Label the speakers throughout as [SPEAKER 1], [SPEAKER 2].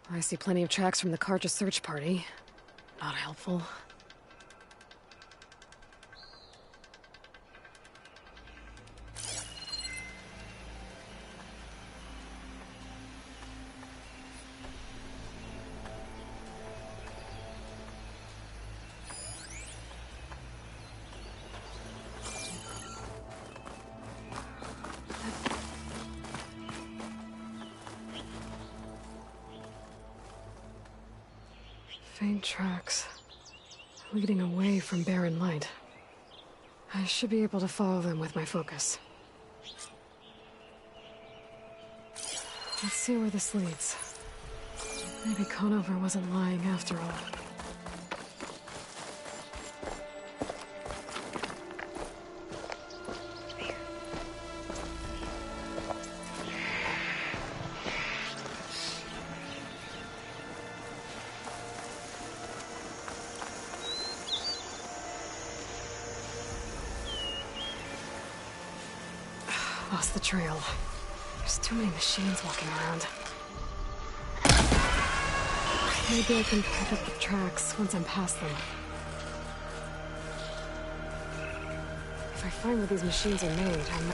[SPEAKER 1] I see plenty of tracks from the Carja search party. Not helpful. Faint tracks, leading away from Barren Light. I should be able to follow them with my focus. Let's see where this leads. Maybe Conover wasn't lying after all. Lost the trail. There's too many machines walking around. Maybe I can pick up the tracks once I'm past them. If I find where these machines are made, I'm...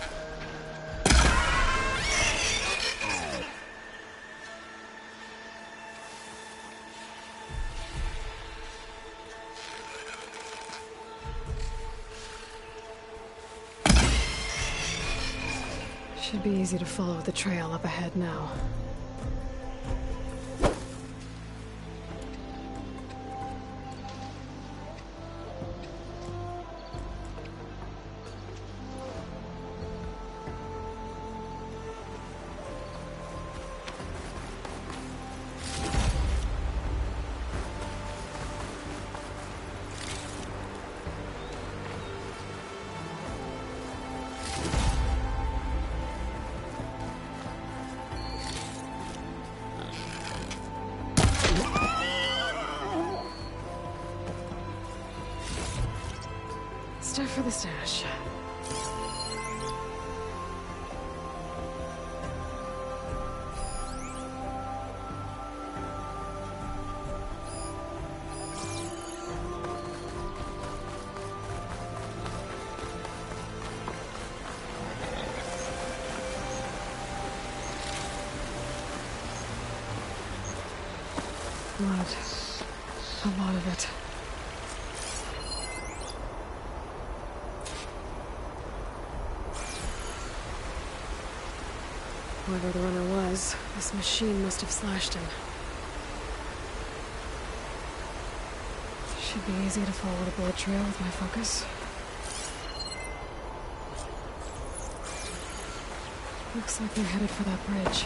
[SPEAKER 1] Should be easy to follow the trail up ahead now. Stuff for the stash. Blood. A lot of it. Whoever the runner was, this machine must have slashed him. Should be easy to follow the bullet trail with my focus. Looks like they're headed for that bridge.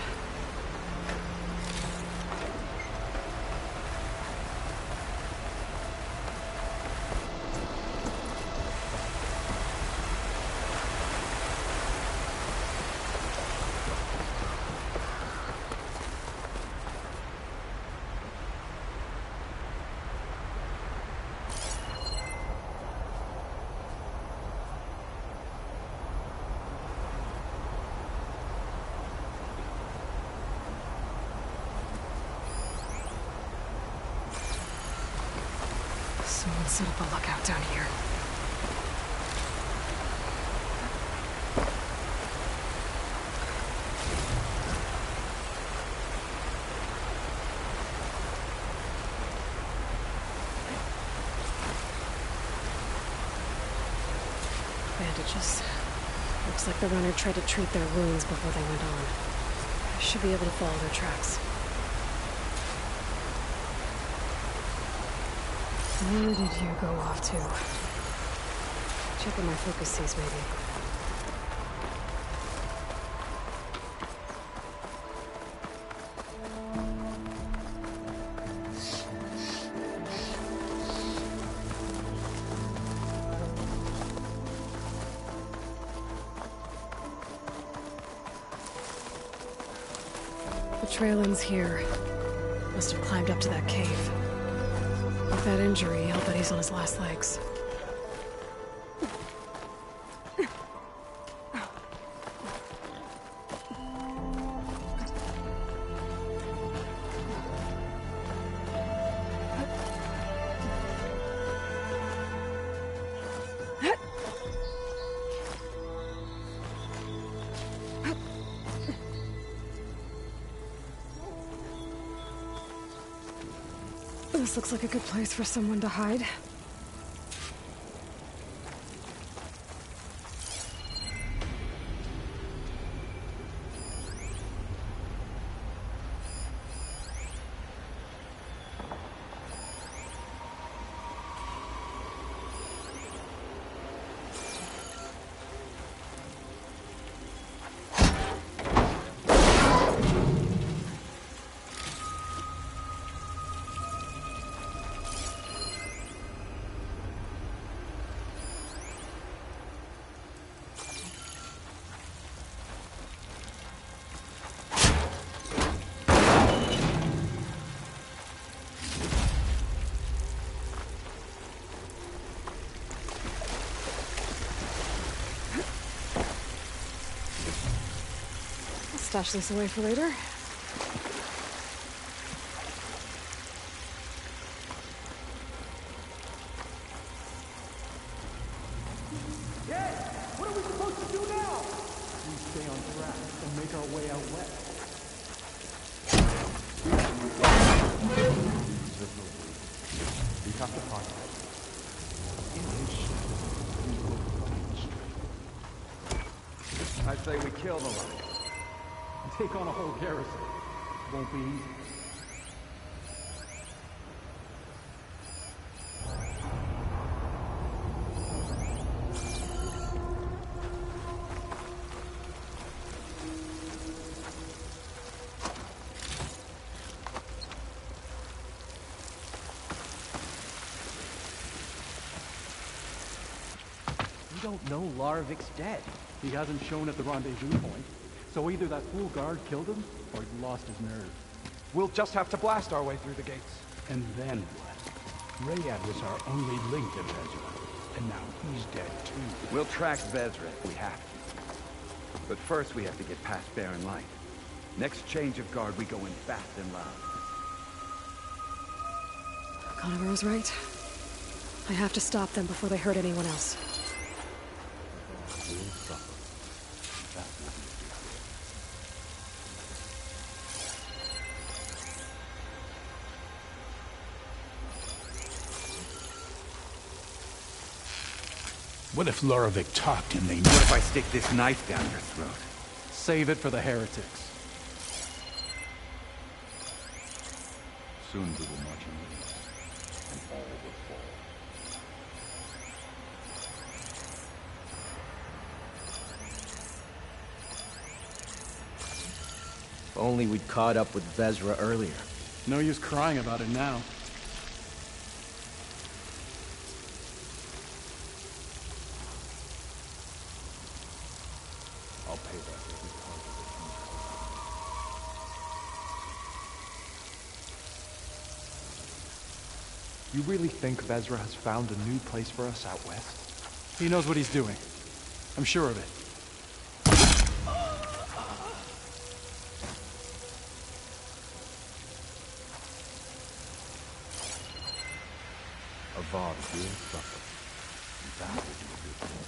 [SPEAKER 1] Someone set up a lookout down here. Bandages. Looks like the runner tried to treat their wounds before they went on. I should be able to follow their tracks. Where did you go off to? Check where my focus sees, maybe. The trail ends here. Must have climbed up to that cave. With that injury, I'll bet he's on his last legs. This looks like a good place for someone to hide. Stash this away for later.
[SPEAKER 2] Yes! What are we supposed to do now? We stay on track and make our way out west. We have to find it. I say we kill the lot. Take on a whole garrison. Won't be easy.
[SPEAKER 3] We don't know Larvik's dead.
[SPEAKER 2] He hasn't shown at the rendezvous point. So either that fool guard killed him, or he lost his nerve.
[SPEAKER 4] We'll just have to blast our way through the gates.
[SPEAKER 5] And then what? Rayad was our only link to Vezra, and now he's dead too.
[SPEAKER 6] We'll track Vezra if we have to. But first we have to get past Barren Light. Next change of guard, we go in fast and loud.
[SPEAKER 1] Conover was right. I have to stop them before they hurt anyone else.
[SPEAKER 5] What if Loravik talked and they knew?
[SPEAKER 6] What if I stick this knife down your throat?
[SPEAKER 2] Save it for the heretics.
[SPEAKER 5] Soon we will march in and all will fall.
[SPEAKER 3] If only we'd caught up with Vezra earlier.
[SPEAKER 2] No use crying about it now.
[SPEAKER 5] I'll pay back every part of
[SPEAKER 4] You really think Vezra has found a new place for us out west?
[SPEAKER 2] He knows what he's doing. I'm sure of it.
[SPEAKER 5] Avad will suffer. That will be a good thing.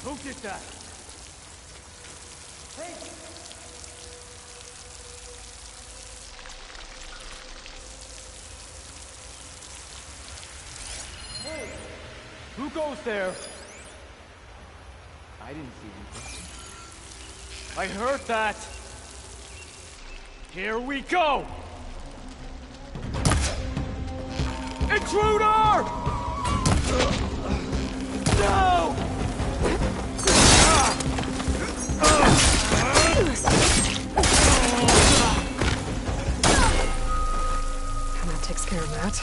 [SPEAKER 2] Who did that? Hey! Hey! Who goes there?
[SPEAKER 3] I didn't see anything.
[SPEAKER 2] I heard that! Here we go! Intruder! No!
[SPEAKER 1] And that takes care of that.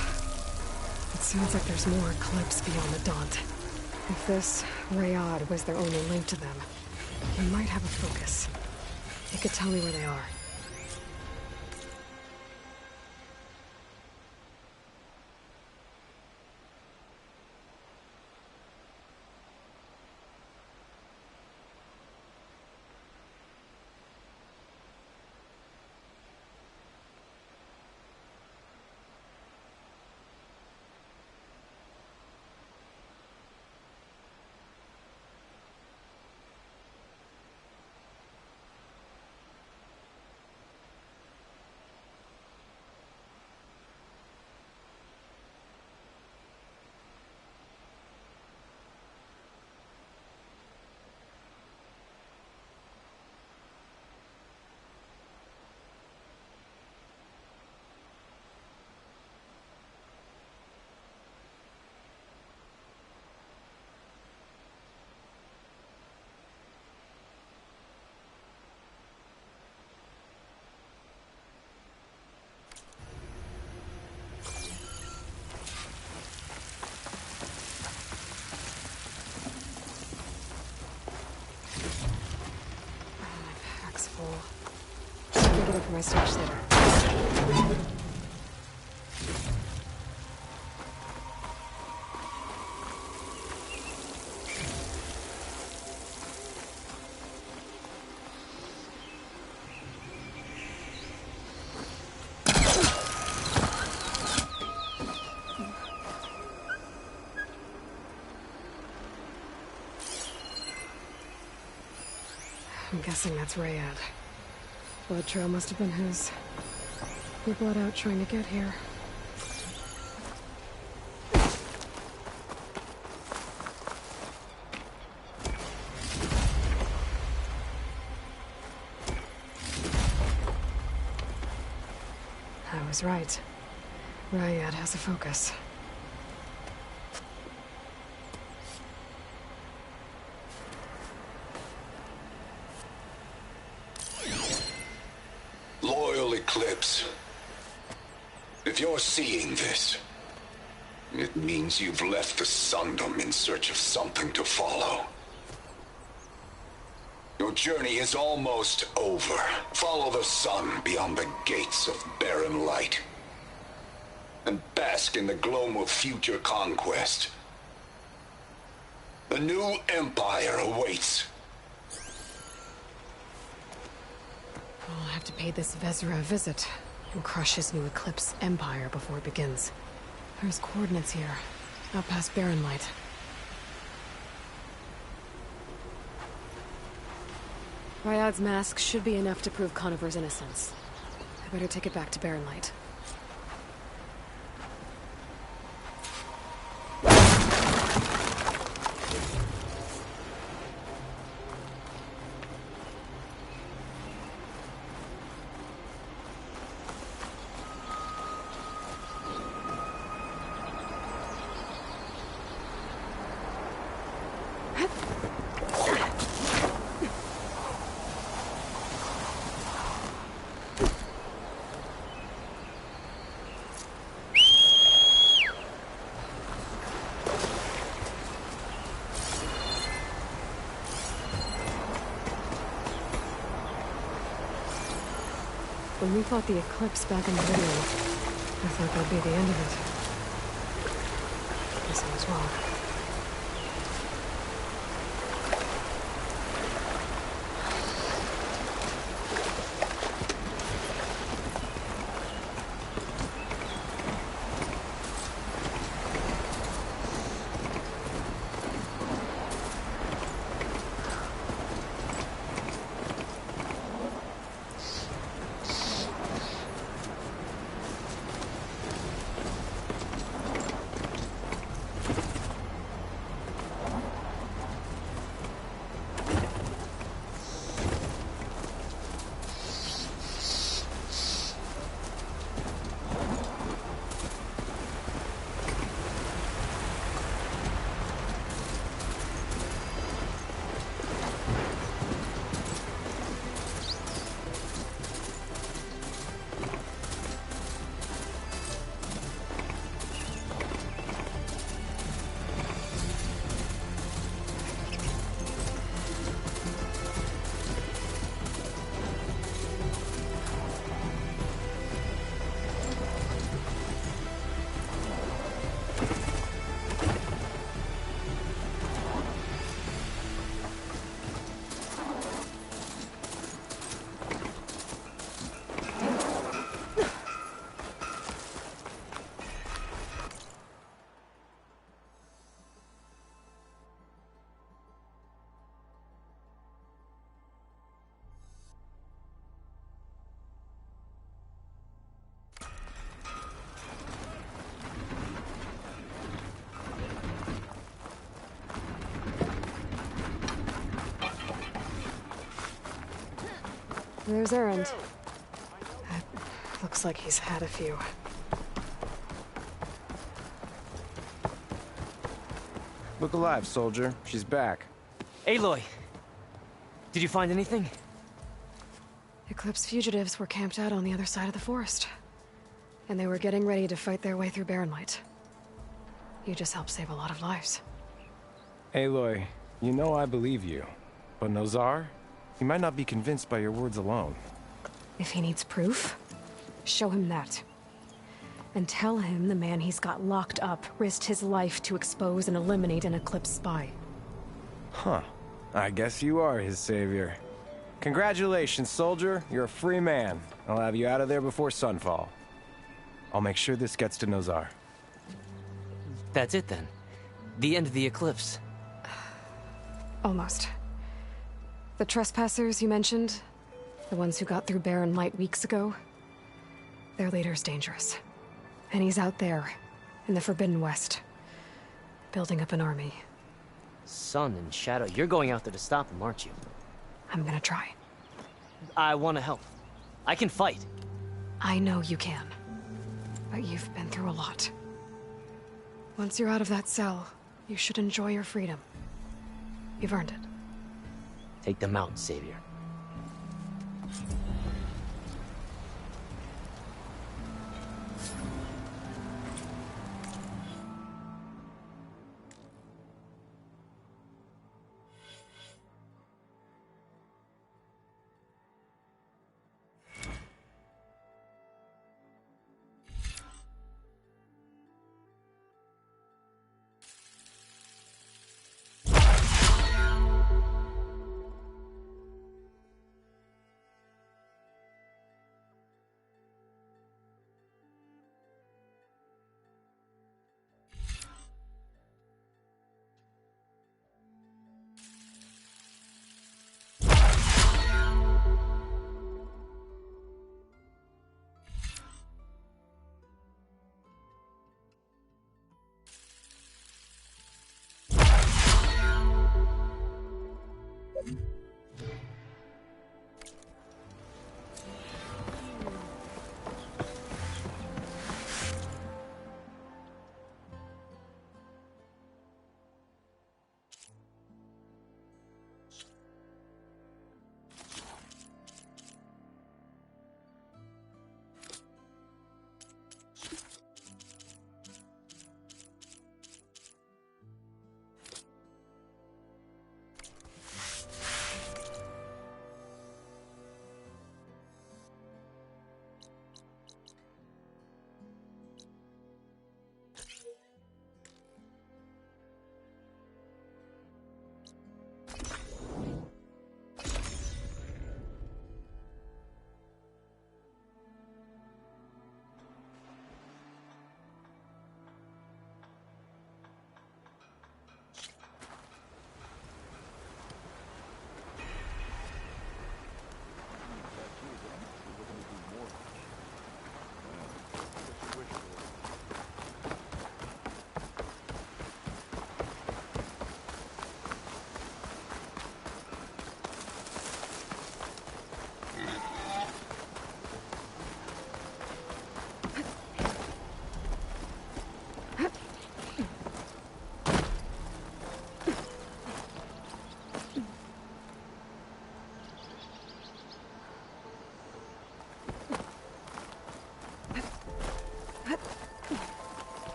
[SPEAKER 1] It sounds like there's more Eclipse beyond the Daunt. If this Rayad was their only link to them, we might have a focus. It could tell me where they are. Full. Let me get up for my stash later. I'm guessing that's Rayad. Blood trail must have been his. We bled out trying to get here. I was right. Rayad has a focus.
[SPEAKER 7] Eclipse. If you're seeing this, it means you've left the Sundom in search of something to follow. Your journey is almost over. Follow the sun beyond the gates of barren light, and bask in the gloam of future conquest. The new empire awaits.
[SPEAKER 1] I'll have to pay this Vezra a visit and crush his new Eclipse empire before it begins. There's coordinates here, out past Barren Light. Ryad's mask should be enough to prove Conover's innocence. I better take it back to Barren Light. When we fought the Eclipse back in the video, I thought that'd be the end of it. Guess I was wrong. There's Erend. Looks like he's had a few.
[SPEAKER 8] Look alive, soldier. She's back.
[SPEAKER 9] Aloy! Did you find anything?
[SPEAKER 1] Eclipse fugitives were camped out on the other side of the forest. And they were getting ready to fight their way through Barren Light. You just helped save a lot of lives.
[SPEAKER 8] Aloy, you know I believe you. But Nozar? He might not be convinced by your words alone.
[SPEAKER 1] If he needs proof, show him that. And tell him the man he's got locked up risked his life to expose and eliminate an Eclipse spy.
[SPEAKER 8] Huh. I guess you are his savior. Congratulations, soldier. You're a free man. I'll have you out of there before sunfall. I'll make sure this gets to Nozar.
[SPEAKER 9] That's it then. The end of the Eclipse.
[SPEAKER 1] Almost. The trespassers you mentioned, the ones who got through Barren Light weeks ago, their leader's dangerous. And he's out there, in the Forbidden West, building up an army.
[SPEAKER 9] Sun and Shadow, you're going out there to stop him, aren't you?
[SPEAKER 1] I'm gonna try.
[SPEAKER 9] I want to help. I can fight.
[SPEAKER 1] I know you can. But you've been through a lot. Once you're out of that cell, you should enjoy your freedom. You've earned it.
[SPEAKER 9] Take them out, Savior.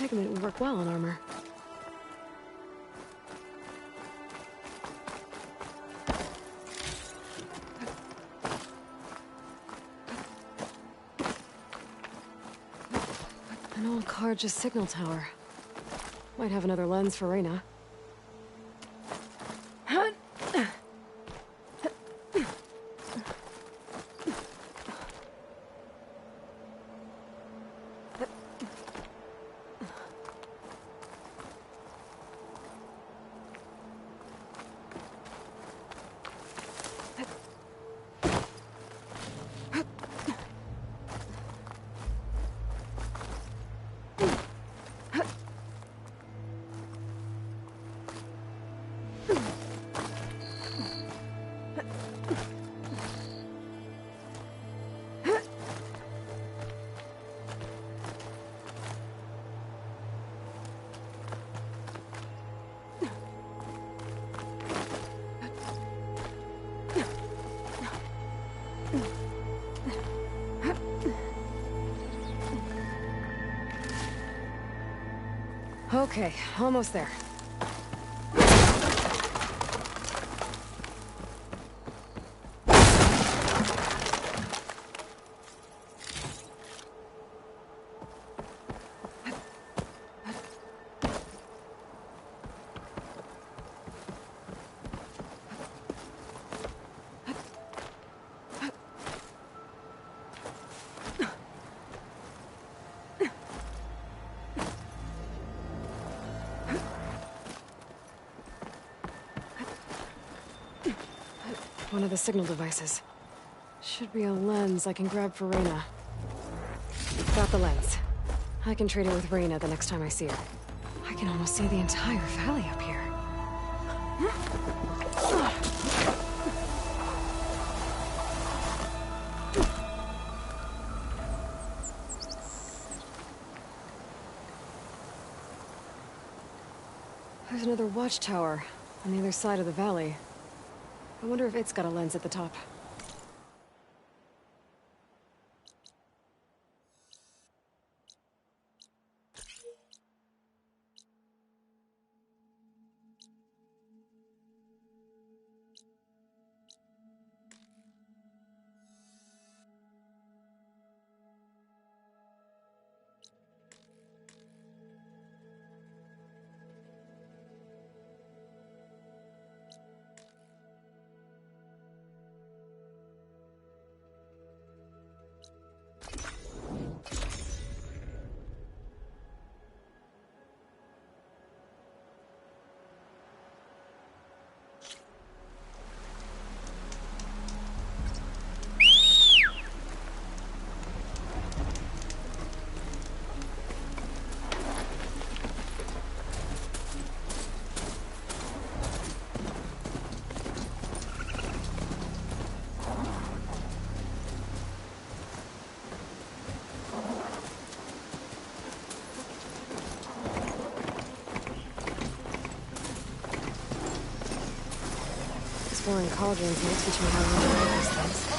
[SPEAKER 1] pigment would work well on armor. An old Carja signal tower. Might have another lens for Reyna. Okay, almost there. One of the signal devices. Should be a lens I can grab for Reyna. Got the lens. I can trade it with Reyna the next time I see her. I can almost see the entire valley up here. There's another watchtower on the other side of the valley. I wonder if it's got a lens at the top. Exploring cauldrons might teach me how to enjoy these things.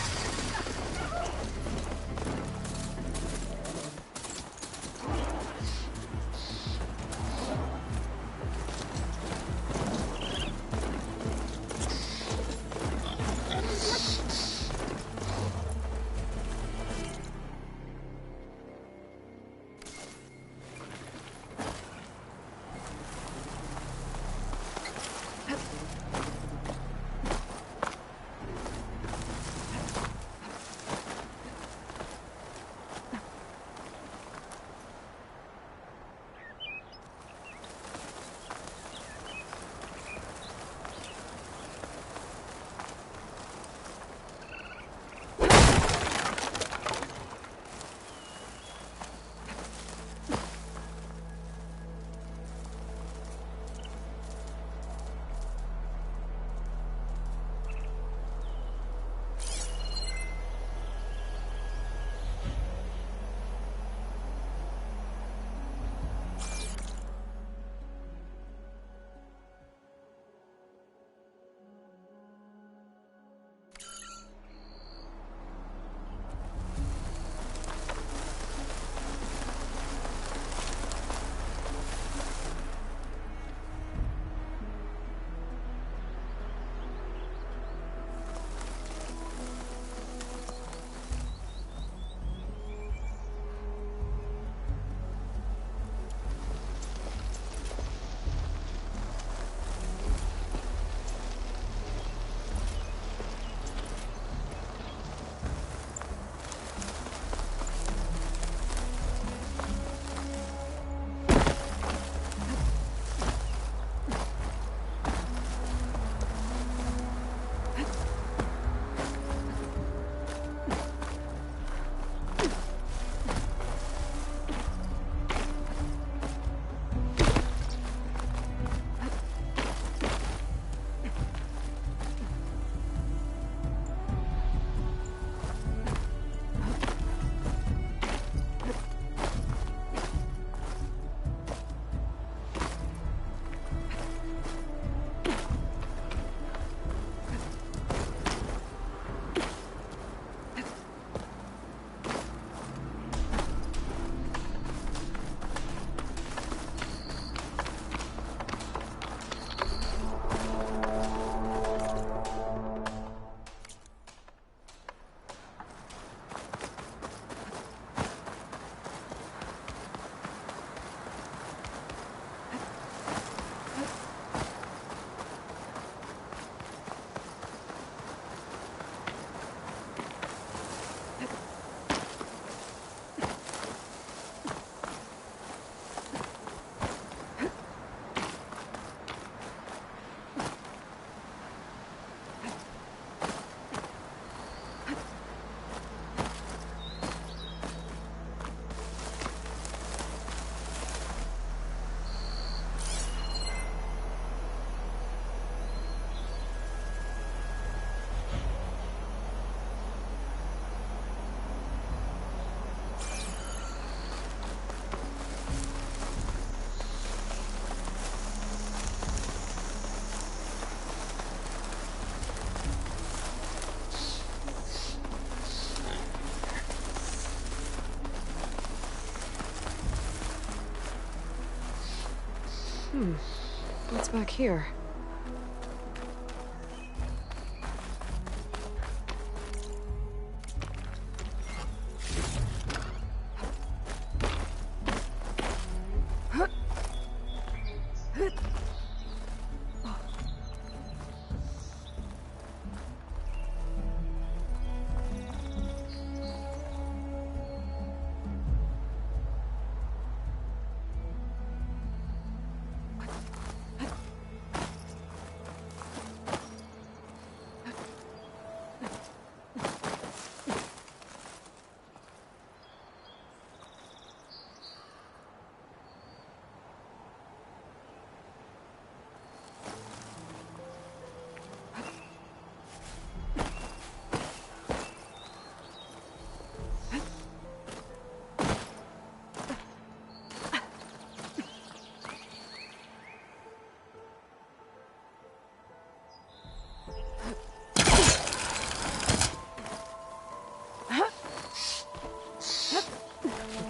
[SPEAKER 1] What's back here?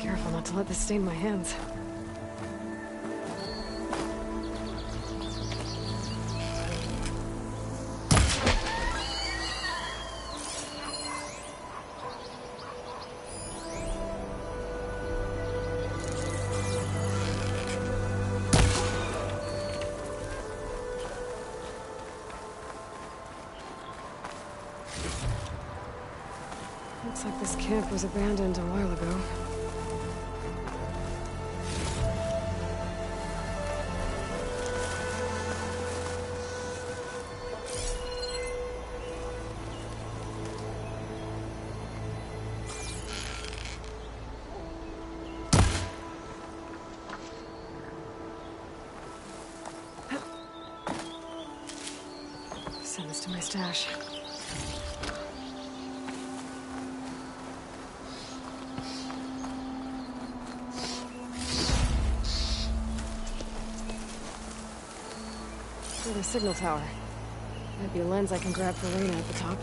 [SPEAKER 1] Careful not to let this stain my hands. Looks like this camp was abandoned a while ago. Send this to my stash. The signal tower. Might be a lens I can grab for Reyna at the top.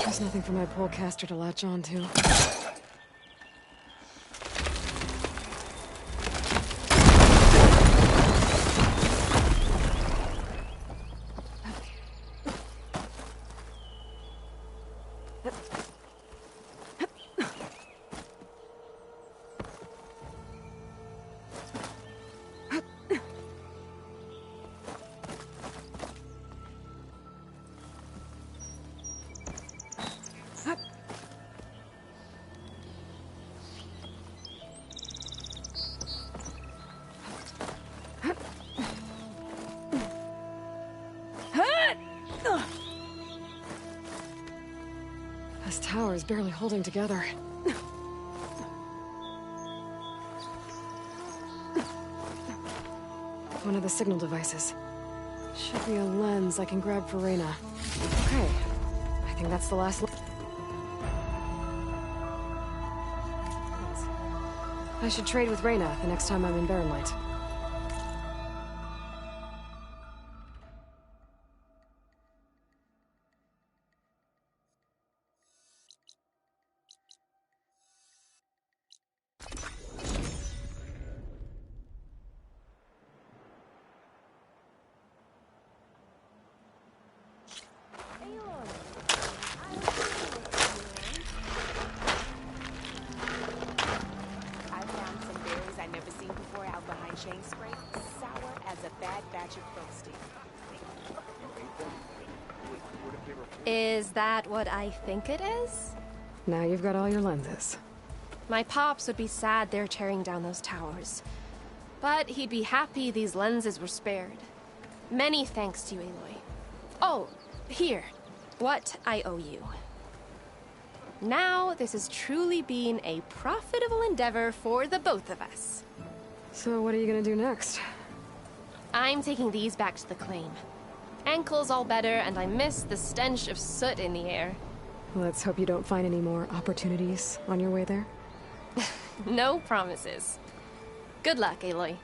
[SPEAKER 1] There's nothing for my polecaster to latch onto. barely holding together. One of the signal devices. Should be a lens I can grab for Reyna. Okay, I think that's the last I should trade with Reyna the next time I'm in Barren Light.
[SPEAKER 10] Is that what I think it is?
[SPEAKER 1] Now you've got all your lenses.
[SPEAKER 10] My pops would be sad they're tearing down those towers. But he'd be happy these lenses were spared. Many thanks to you, Aloy. Oh, here. What I owe you. Now, this has truly been a profitable endeavor for the both of us.
[SPEAKER 1] So what are you gonna do next?
[SPEAKER 10] I'm taking these back to the claim. Ankle's all better, and I miss the stench of soot in the air.
[SPEAKER 1] Let's hope you don't find any more opportunities on your way there.
[SPEAKER 10] No promises. Good luck, Aloy.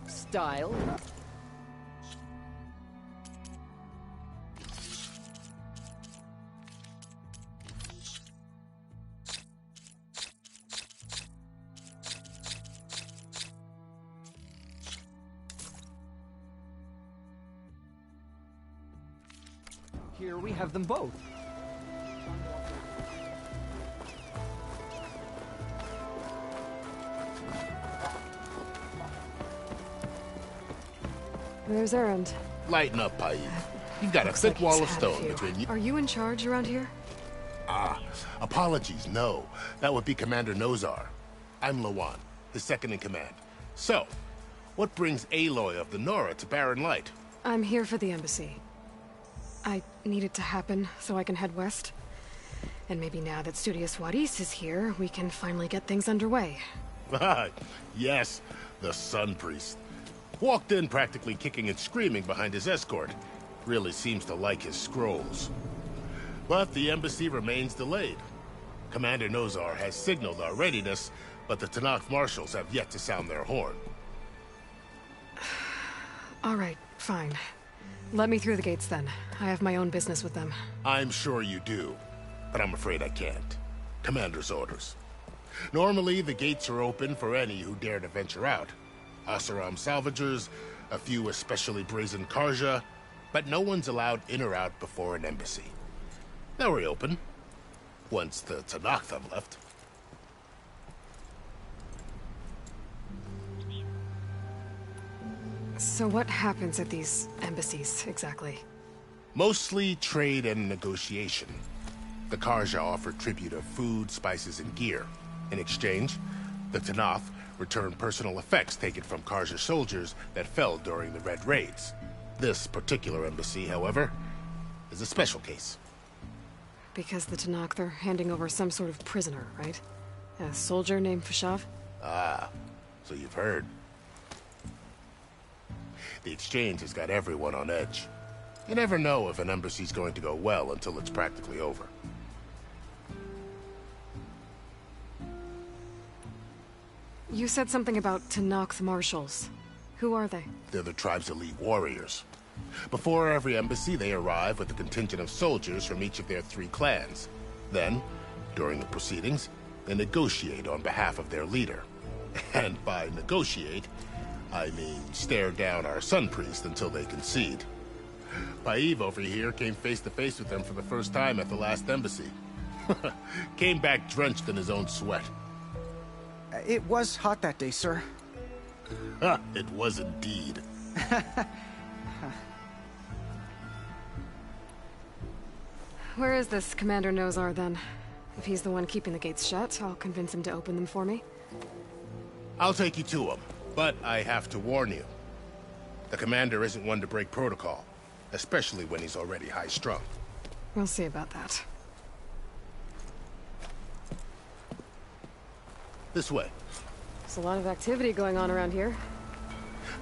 [SPEAKER 3] Style. Here we have them both.
[SPEAKER 1] There's Erend.
[SPEAKER 11] Lighten up, Paid. You've got a
[SPEAKER 1] Looks
[SPEAKER 11] thick
[SPEAKER 1] like
[SPEAKER 11] wall
[SPEAKER 1] he's
[SPEAKER 11] of
[SPEAKER 1] had a
[SPEAKER 11] stone
[SPEAKER 1] few.
[SPEAKER 11] between you.
[SPEAKER 1] Are you in charge around here?
[SPEAKER 11] Apologies, no. That would be Commander Nozar. I'm Lawan, his second-in-command. So, what brings Aloy of the Nora to Barren Light?
[SPEAKER 1] I'm here for the embassy. I need it to happen so I can head west. And maybe now that Studious Wadis is here, we can finally get things underway.
[SPEAKER 11] Yes, the Sun Priest. Walked in practically kicking and screaming behind his escort. Really seems to like his scrolls. But the embassy remains delayed. Commander Nozar has signaled our readiness, but the Tenakth marshals have yet to sound their horn.
[SPEAKER 1] All right, fine. Let me through the gates then. I have my own business with them.
[SPEAKER 11] I'm sure you do, but I'm afraid I can't. Commander's orders. Normally, the gates are open for any who dare to venture out. Oseram salvagers, a few especially brazen Karja, but no one's allowed in or out before an embassy. They'll reopen, once the Tenakth have left.
[SPEAKER 1] So what happens at these embassies, exactly?
[SPEAKER 11] Mostly trade and negotiation. The Karja offer tribute of food, spices, and gear. In exchange, the Tenakth return personal effects taken from Karja soldiers that fell during the Red Raids. This particular embassy, however, is a special case.
[SPEAKER 1] Because the Tenakth are handing over some sort of prisoner, right? A soldier named Fashav?
[SPEAKER 11] Ah, so you've heard. The exchange has got everyone on edge. You never know if an embassy's going to go well until it's practically over.
[SPEAKER 1] You said something about Tenakth marshals. Who are they?
[SPEAKER 11] They're the tribe's elite warriors. Before every embassy, they arrive with a contingent of soldiers from each of their 3 clans. Then, during the proceedings, they negotiate on behalf of their leader. And by negotiate, I mean stare down our Sun Priest until they concede. Paiv over here came face to face with them for the first time at the last embassy. Came back drenched in his own sweat.
[SPEAKER 3] It was hot that day, sir.
[SPEAKER 11] It was indeed.
[SPEAKER 1] Where is this Commander Nozar, then? If he's the one keeping the gates shut, I'll convince him to open them for me.
[SPEAKER 11] I'll take you to him, but I have to warn you. The commander isn't one to break protocol, especially when he's already high-strung.
[SPEAKER 1] We'll see about that.
[SPEAKER 11] This way.
[SPEAKER 1] There's a lot of activity going on around here.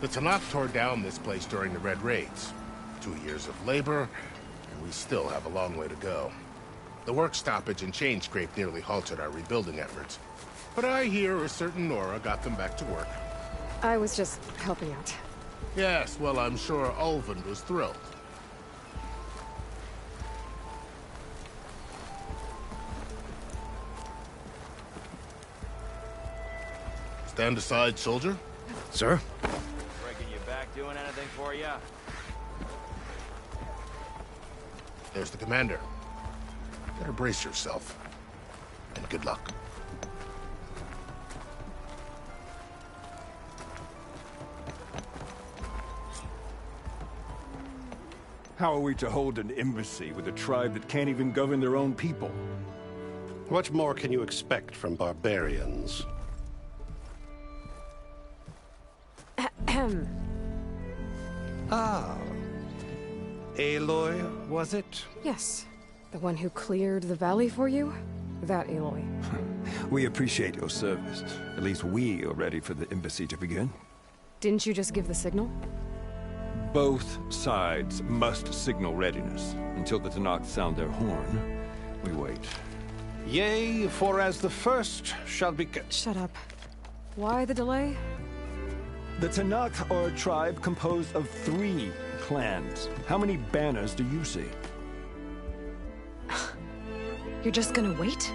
[SPEAKER 11] The Tenakth tore down this place during the Red Raids. 2 years of labor, and we still have a long way to go. The work stoppage and chain scrape nearly halted our rebuilding efforts. But I hear a certain Nora got them back to work.
[SPEAKER 1] I was just helping out.
[SPEAKER 11] Yes, well, I'm sure Ulvund was thrilled. Stand aside, soldier.
[SPEAKER 8] Sir?
[SPEAKER 12] Breaking your back doing anything for you?
[SPEAKER 11] There's the commander. Better brace yourself. And good luck.
[SPEAKER 5] How are we to hold an embassy with a tribe that can't even govern their own people?
[SPEAKER 13] What more can you expect from barbarians?
[SPEAKER 14] Ah. Aloy, was it?
[SPEAKER 1] Yes. The one who cleared the valley for you? That Aloy.
[SPEAKER 5] We appreciate your service. At least we are ready for the embassy to begin.
[SPEAKER 1] Didn't you just give the signal?
[SPEAKER 5] Both sides must signal readiness. Until the Tenakth sound their horn, we wait.
[SPEAKER 14] Yea, for as the first shall be...
[SPEAKER 1] Shut up. Why the delay?
[SPEAKER 5] The Tenakth are a tribe composed of 3 clans. How many banners do you see?
[SPEAKER 1] You're just gonna wait?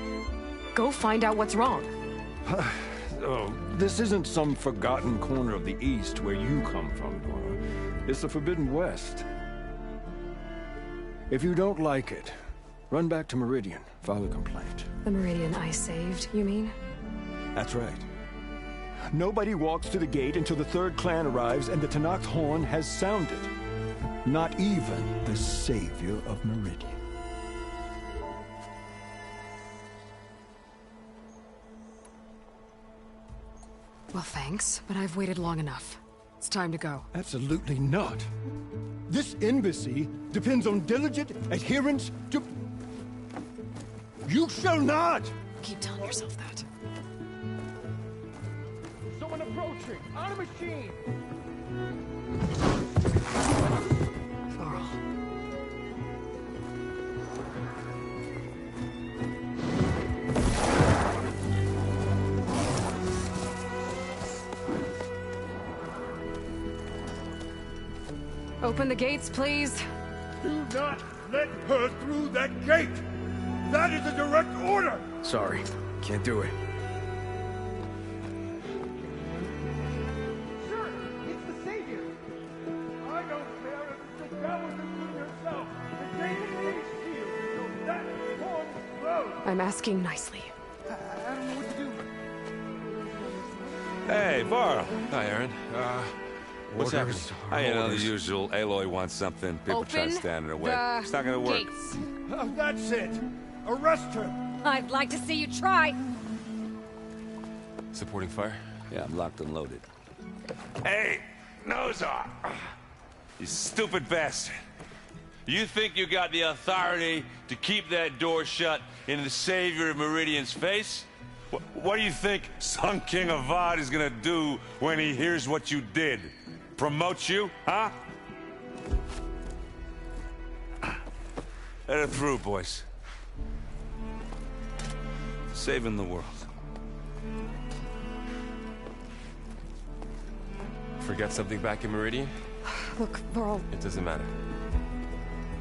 [SPEAKER 1] Go find out what's wrong.
[SPEAKER 5] Oh, this isn't some forgotten corner of the East where you come from, Nora. It's the Forbidden West. If you don't like it, run back to Meridian, file a complaint.
[SPEAKER 1] The Meridian I saved, you mean?
[SPEAKER 5] That's right. Nobody walks to the gate until the 3rd clan arrives and the Tenakth horn has sounded. Not even the savior of Meridian.
[SPEAKER 1] Well, thanks, but I've waited long enough. It's time to go.
[SPEAKER 5] Absolutely not. This embassy depends on diligent adherence to... You shall not!
[SPEAKER 1] Keep telling yourself that.
[SPEAKER 2] Someone approaching! On a machine!
[SPEAKER 1] Varl. Open the gates, please.
[SPEAKER 5] Do not let her through that gate! That is a direct order!
[SPEAKER 8] Sorry, can't do it.
[SPEAKER 2] Sure, it's the Savior! I don't care if it's the devil you yourself! The David Lee shield, so that horn blows!
[SPEAKER 1] I'm asking nicely.
[SPEAKER 2] I don't know what to do.
[SPEAKER 15] Hey, Varl.
[SPEAKER 16] Hi, Aaron.
[SPEAKER 15] What's happening? You know, the usual. Aloy wants something. People try to stand in her way. It's not gonna work.
[SPEAKER 5] That's it! Arrest her!
[SPEAKER 17] I'd like to see you try.
[SPEAKER 16] Supporting fire?
[SPEAKER 15] Yeah, I'm locked and loaded.
[SPEAKER 12] Hey, Nozar! You stupid bastard. You think you got the authority to keep that door shut in the Savior of Meridian's face? What do you think Sun King Avad is gonna do when he hears what you did? Promote you, huh? Let it through, boys. Saving the world.
[SPEAKER 16] Forget something back in Meridian?
[SPEAKER 1] Look, Varl.
[SPEAKER 16] It doesn't matter.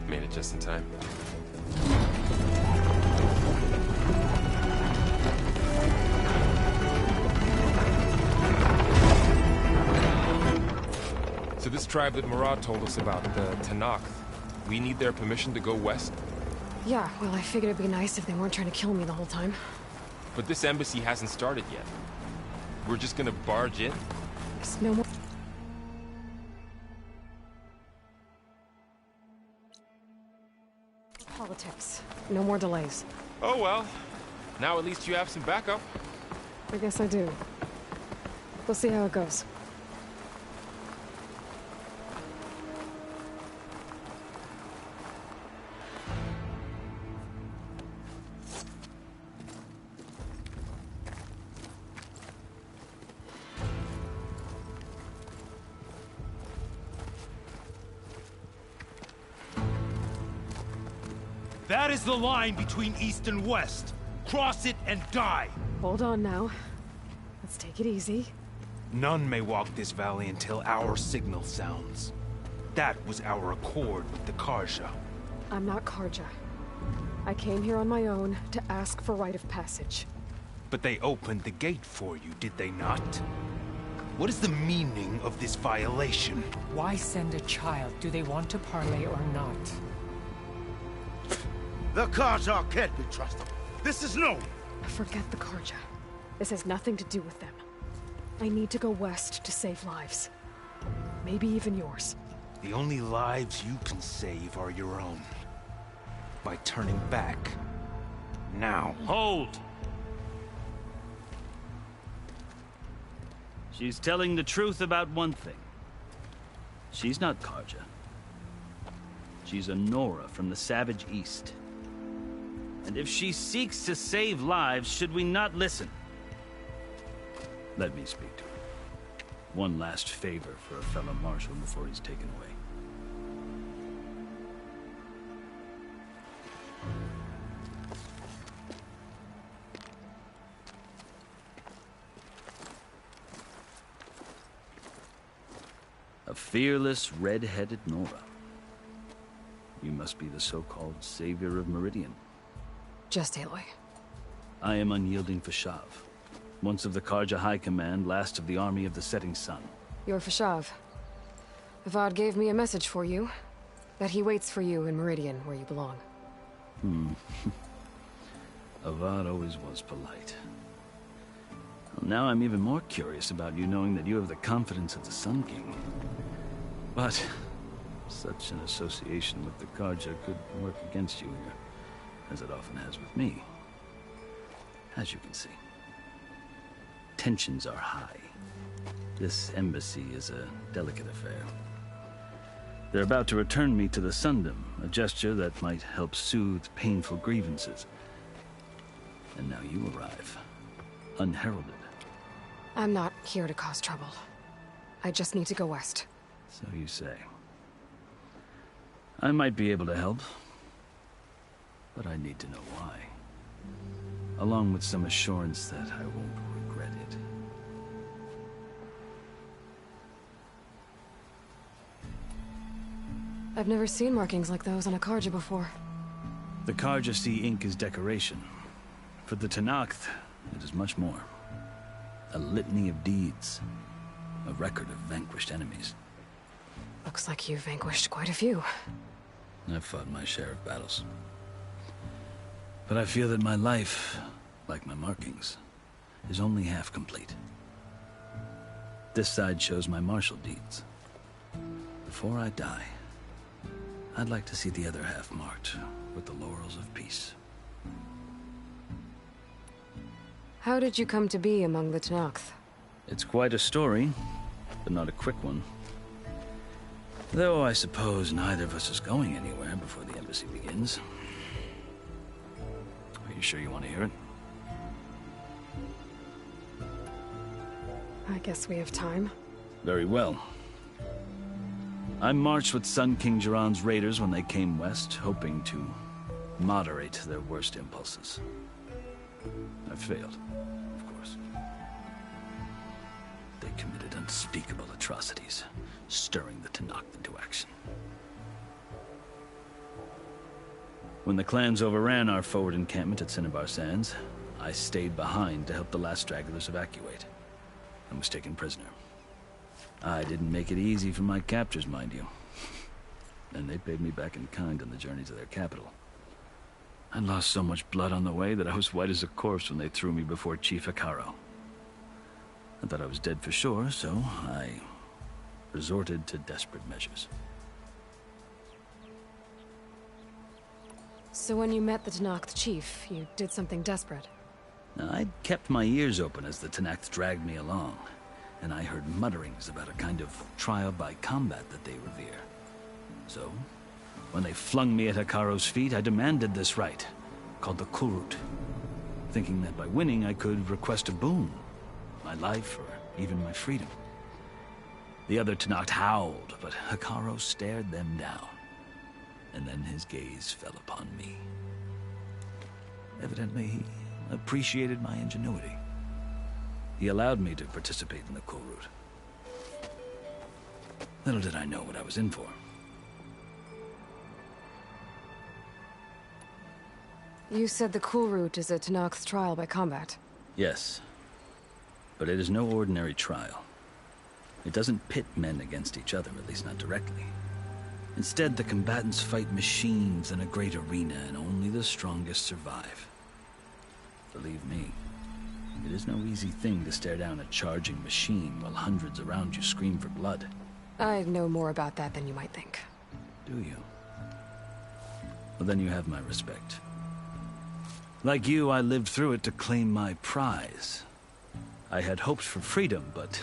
[SPEAKER 16] Made it just in time. So this tribe that Murad told us about, the Tenakth, we need their permission to go west?
[SPEAKER 1] Yeah, well, I figured it'd be nice if they weren't trying to kill me the whole time.
[SPEAKER 16] But this embassy hasn't started yet. We're just gonna barge in?
[SPEAKER 1] There's no more... Politics. No more delays.
[SPEAKER 16] Oh well. Now at least you have some backup.
[SPEAKER 1] I guess I do. We'll see how it goes.
[SPEAKER 2] That is the line between East and West. Cross it and die.
[SPEAKER 1] Hold on now. Let's take it easy.
[SPEAKER 2] None may walk this valley until our signal sounds. That was our accord with the Carja.
[SPEAKER 1] I'm not Carja. I came here on my own to ask for rite of passage.
[SPEAKER 2] But they opened the gate for you, did they not? What is the meaning of this violation?
[SPEAKER 17] Why send a child? Do they want to parley or not?
[SPEAKER 2] The Carja can't be trusted. This is known.
[SPEAKER 1] Forget the Carja. This has nothing to do with them. I need to go west to save lives. Maybe even yours.
[SPEAKER 2] The only lives you can save are your own. By turning back. Now.
[SPEAKER 18] Hold! She's telling the truth about one thing. She's not Carja. She's a Nora from the Savage East. And if she seeks to save lives, should we not listen? Let me speak to her. One last favor for a fellow marshal before he's taken away. A fearless, red-headed Nora. You must be the so-called Savior of Meridian.
[SPEAKER 1] Just Aloy.
[SPEAKER 18] I am Unyielding Fashav. Once of the Carja High Command, last of the Army of the Setting Sun.
[SPEAKER 1] You're Fashav. Avad gave me a message for you. That he waits for you in Meridian, where you belong.
[SPEAKER 18] Avad always was polite. Well, now I'm even more curious about you knowing that you have the confidence of the Sun King. But such an association with the Carja could work against you here, as it often has with me. As you can see, tensions are high. This embassy is a delicate affair. They're about to return me to the Sundom, a gesture that might help soothe painful grievances. And now you arrive, unheralded.
[SPEAKER 1] I'm not here to cause trouble. I just need to go west.
[SPEAKER 18] So you say. I might be able to help, but I need to know why. Along with some assurance that I won't regret it.
[SPEAKER 1] I've never seen markings like those on a Carja before.
[SPEAKER 18] The Carja see ink as decoration. For the Tenakth, it is much more. A litany of deeds. A record of vanquished enemies.
[SPEAKER 1] Looks like you've vanquished quite a few.
[SPEAKER 18] I've fought my share of battles. But I feel that my life, like my markings, is only half complete. This side shows my martial deeds. Before I die, I'd like to see the other half marked with the laurels of peace.
[SPEAKER 1] How did you come to be among the Tenakth?
[SPEAKER 18] It's quite a story, but not a quick one. Though I suppose neither of us is going anywhere before the embassy begins. Are you sure you want to hear it?
[SPEAKER 1] I guess we have time.
[SPEAKER 18] Very well. I marched with Sun King Jiran's raiders when they came west, hoping to moderate their worst impulses. I failed, of course. They committed unspeakable atrocities, stirring the Tenakth into action. When the clans overran our forward encampment at Cinnabar Sands, I stayed behind to help the last stragglers evacuate, and was taken prisoner. I didn't make it easy for my captors, mind you. And they paid me back in kind on the journey to their capital. I lost so much blood on the way that I was white as a corpse when they threw me before Chief Hekarro. I thought I was dead for sure, so I resorted to desperate measures.
[SPEAKER 1] So when you met the Tenakth chief, you did something desperate?
[SPEAKER 18] Now, I'd kept my ears open as the Tenakth dragged me along, and I heard mutterings about a kind of trial by combat that they revere. So, when they flung me at Hekarro's feet, I demanded this right, called the Kulrut, thinking that by winning I could request a boon, my life or even my freedom. The other Tenakth howled, but Hekarro stared them down, and then his gaze fell upon me. Evidently, he appreciated my ingenuity. He allowed me to participate in the Kulrut. Little did I know what I was in for.
[SPEAKER 1] You said the Kulrut is a Tenakth trial by combat.
[SPEAKER 18] Yes, but it is no ordinary trial. It doesn't pit men against each other, at least not directly. Instead, the combatants fight machines in a great arena, and only the strongest survive. Believe me, it is no easy thing to stare down a charging machine while hundreds around you scream for blood.
[SPEAKER 1] I know more about that than you might think.
[SPEAKER 18] Do you? Well, then you have my respect. Like you, I lived through it to claim my prize. I had hoped for freedom, but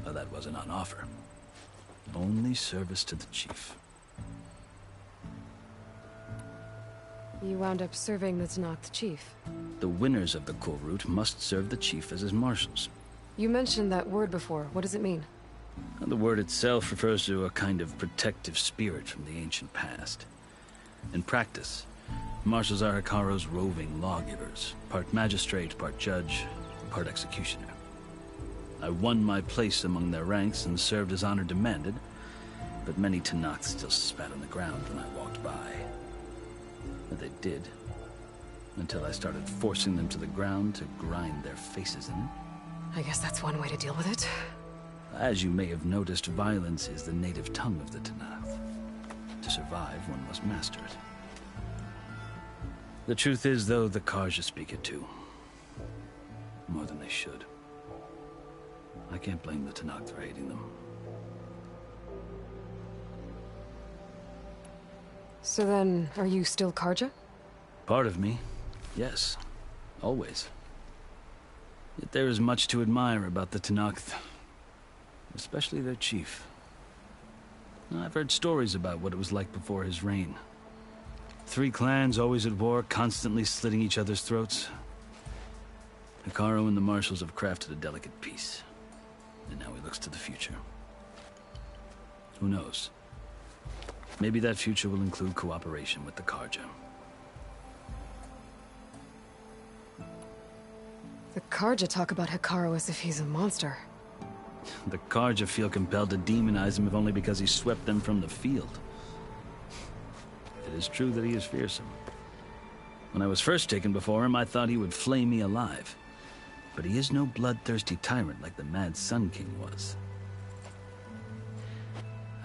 [SPEAKER 18] well, that wasn't on offer. Only service to the chief.
[SPEAKER 1] You wound up serving the Tenakth chief.
[SPEAKER 18] The winners of the Kulrut must serve the chief as his marshals.
[SPEAKER 1] You mentioned that word before. What does it mean?
[SPEAKER 18] The word itself refers to a kind of protective spirit from the ancient past. In practice, marshals are Hekarro's roving lawgivers, part magistrate, part judge, part executioner. I won my place among their ranks and served as honor demanded, but many Tenakth still spat on the ground when I walked by. But they did, until I started forcing them to the ground to grind their faces in it.
[SPEAKER 1] I guess that's one way to deal with it.
[SPEAKER 18] As you may have noticed, violence is the native tongue of the Tenakth. To survive, one must master it. The truth is, though, the Carja speak it too. More than they should. I can't blame the Tenakth for hating them.
[SPEAKER 1] So then, are you still Carja?
[SPEAKER 18] Part of me, yes. Always. Yet there is much to admire about the Tenakth. Especially their chief. I've heard stories about what it was like before his reign. 3 clans always at war, constantly slitting each other's throats. Hekarro and the marshals have crafted a delicate peace. And now he looks to the future. Who knows? Maybe that future will include cooperation with the Carja.
[SPEAKER 1] The Carja talk about Hekarro as if he's a monster.
[SPEAKER 18] The Carja feel compelled to demonize him if only because he swept them from the field. It is true that he is fearsome. When I was first taken before him, I thought he would flay me alive. But he is no bloodthirsty tyrant like the Mad Sun King was.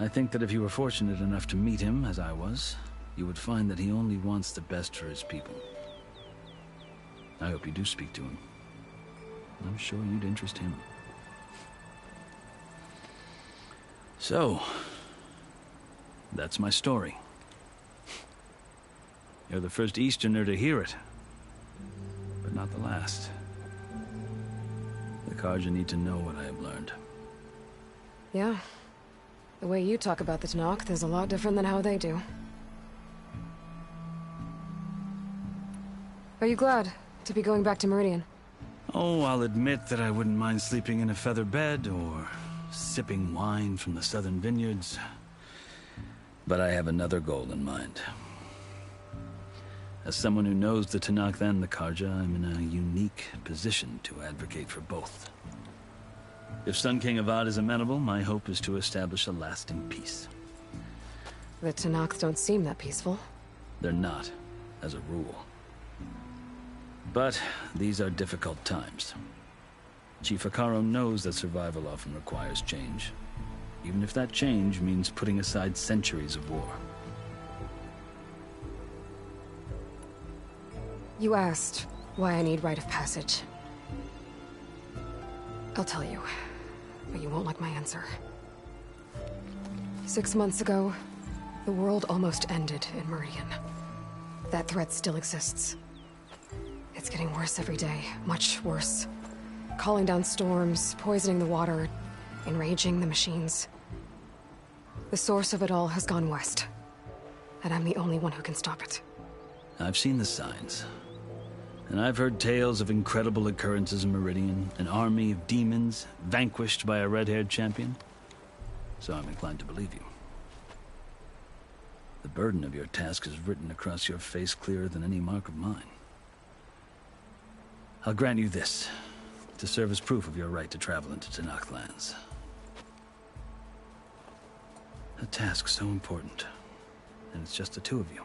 [SPEAKER 18] I think that if you were fortunate enough to meet him, as I was, you would find that he only wants the best for his people. I hope you do speak to him. I'm sure you'd interest him. So, that's my story. You're the first Easterner to hear it, but not the last. The Carja need to know what I have learned.
[SPEAKER 1] Yeah. The way you talk about the Tenakth is a lot different than how they do. Are you glad to be going back to Meridian?
[SPEAKER 18] Oh, I'll admit that I wouldn't mind sleeping in a feather bed or sipping wine from the southern vineyards. But I have another goal in mind. As someone who knows the Tenakth and the Carja, I'm in a unique position to advocate for both. If Sun King Avad is amenable, my hope is to establish a lasting peace.
[SPEAKER 1] The Tenakth don't seem that peaceful.
[SPEAKER 18] They're not, as a rule. But these are difficult times. Chief Hekarro knows that survival often requires change, even if that change means putting aside centuries of war.
[SPEAKER 1] You asked why I need rite of passage. I'll tell you, but you won't like my answer. 6 months ago, the world almost ended in Meridian. That threat still exists. It's getting worse every day, much worse. Calling down storms, poisoning the water, enraging the machines. The source of it all has gone west, and I'm the only one who can stop it.
[SPEAKER 18] I've seen the signs. And I've heard tales of incredible occurrences in Meridian, an army of demons vanquished by a red-haired champion. So I'm inclined to believe you. The burden of your task is written across your face clearer than any mark of mine. I'll grant you this, to serve as proof of your right to travel into Tenakth lands. A task so important, and it's just the two of you.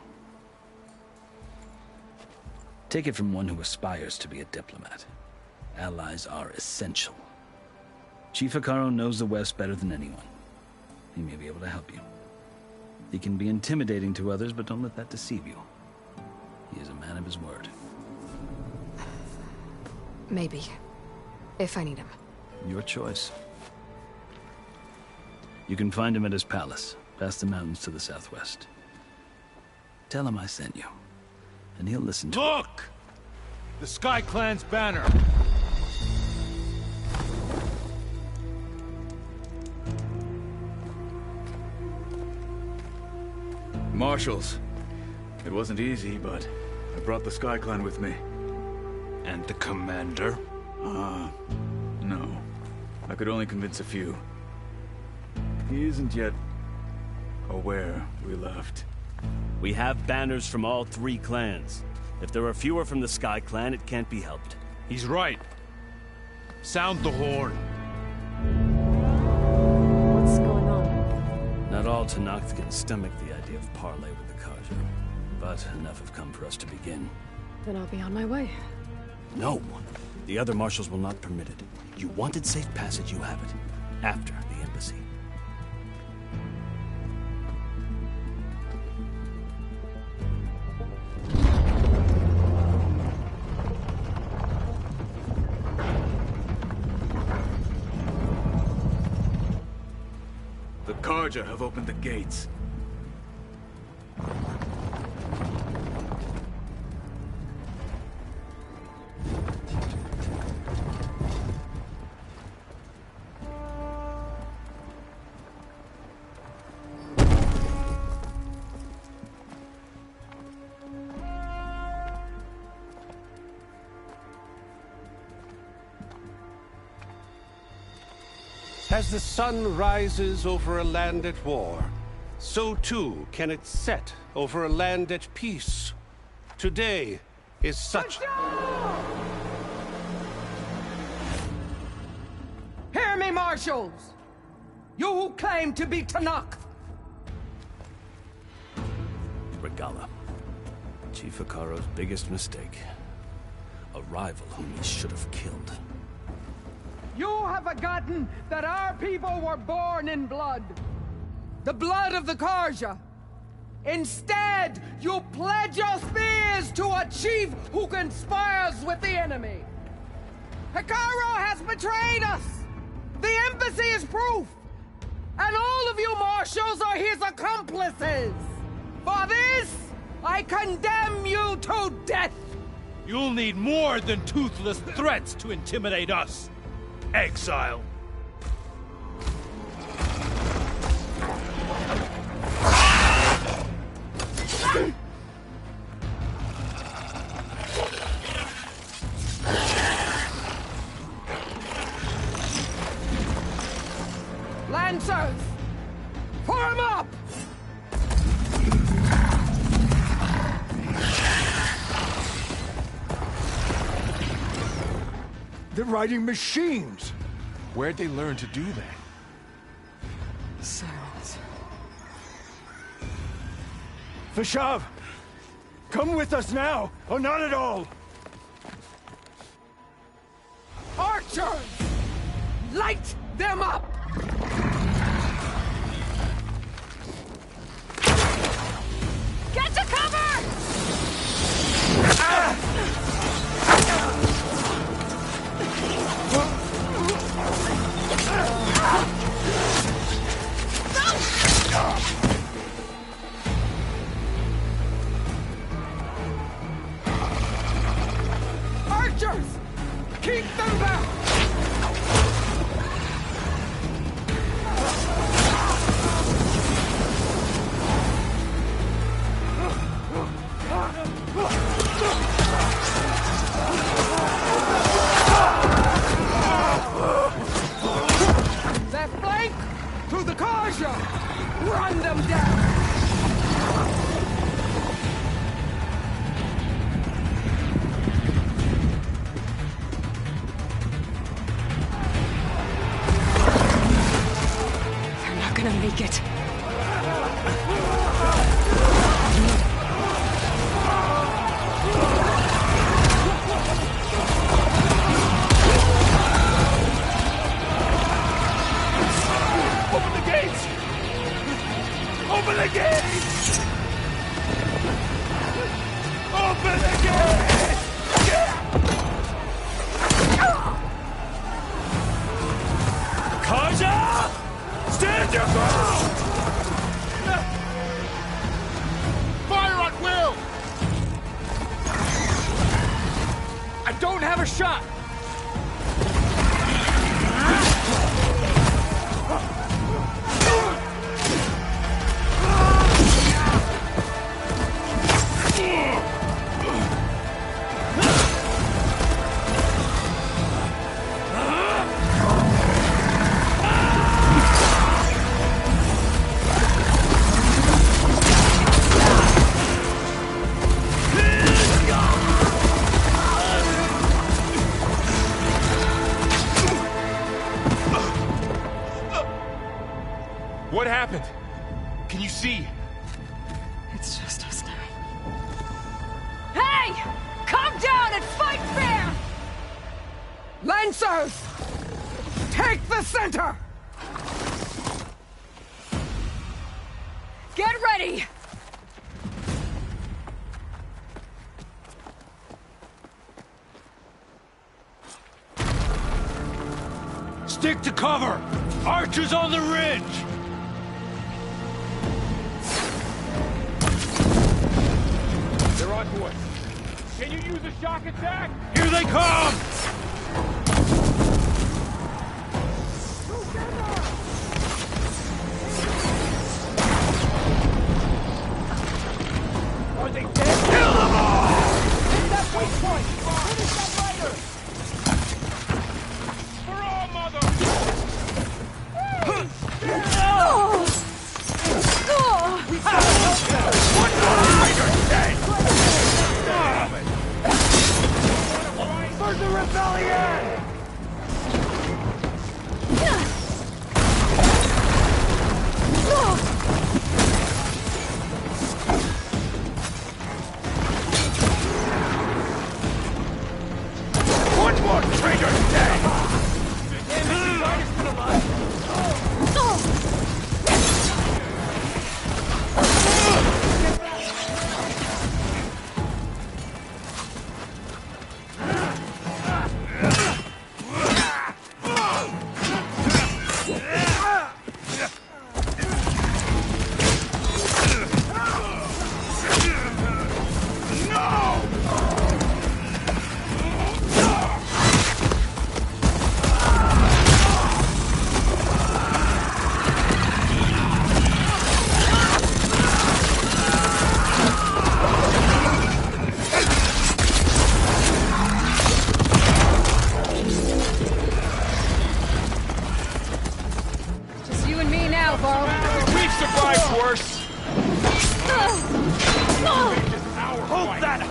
[SPEAKER 18] Take it from one who aspires to be a diplomat. Allies are essential. Chief Hekarro knows the West better than anyone. He may be able to help you. He can be intimidating to others, but don't let that deceive you. He is a man of his word.
[SPEAKER 1] Maybe. If I need him.
[SPEAKER 18] Your choice. You can find him at his palace, past the mountains to the southwest. Tell him I sent you, and he'll listen to
[SPEAKER 2] Look! The Sky Clan's banner!
[SPEAKER 19] Marshals. It wasn't easy, but I brought the Sky Clan with me.
[SPEAKER 2] And the commander?
[SPEAKER 19] No. I could only convince a few. He isn't yet aware we left.
[SPEAKER 20] We have banners from all 3 clans. If there are fewer from the Sky Clan, it can't be helped.
[SPEAKER 2] He's right. Sound the horn.
[SPEAKER 1] What's going on?
[SPEAKER 18] Not all Tenakth can stomach the idea of parley with the Carja, but enough have come for us to begin.
[SPEAKER 1] Then I'll be on my way.
[SPEAKER 20] No. The other marshals will not permit it. You wanted safe passage, you have it. After the embassy.
[SPEAKER 19] The Carja have opened the gates.
[SPEAKER 14] As the sun rises over a land at war, so too can it set over a land at peace. Today is such...
[SPEAKER 17] Hear me, marshals! You who claim to be Tenakth!
[SPEAKER 20] Regalla. Chief Hekarro's biggest mistake. A rival whom he should have killed.
[SPEAKER 17] You have forgotten that our people were born in blood. The blood of the Carja. Instead, you pledge your spears to a chief who conspires with the enemy. Hekarro has betrayed us. The embassy is proof. And all of you marshals are his accomplices. For this, I condemn you to death.
[SPEAKER 2] You'll need more than toothless threats to intimidate us. exile.
[SPEAKER 17] Lancers! Form up!
[SPEAKER 5] They're riding machines!
[SPEAKER 16] Where'd they learn to do that?
[SPEAKER 1] Silence.
[SPEAKER 5] Vashav! Come with us now, or not at all!
[SPEAKER 17] Archers! Light them up!
[SPEAKER 10] Get to cover!
[SPEAKER 17] Archers! Keep them back! Left flank! To the Karja! Run them down!
[SPEAKER 1] They're not gonna make it.
[SPEAKER 2] Open the gates! Open the gates! Open the gates! Kaja! Stand your ground! Fire at will! I don't have a shot!
[SPEAKER 16] What happened? Can you see?
[SPEAKER 1] It's just us now.
[SPEAKER 17] Hey! Come down and fight fair! Lancers! Take the center! Get ready!
[SPEAKER 2] Stick to cover! Archers on the ridge!
[SPEAKER 16] They're on to us. Can you use a shock attack?
[SPEAKER 2] Here they come!
[SPEAKER 16] Are they dead?
[SPEAKER 2] Kill them all!
[SPEAKER 16] Hit that weak point! Finish that fighter! For all, mother!
[SPEAKER 2] For the rebellion!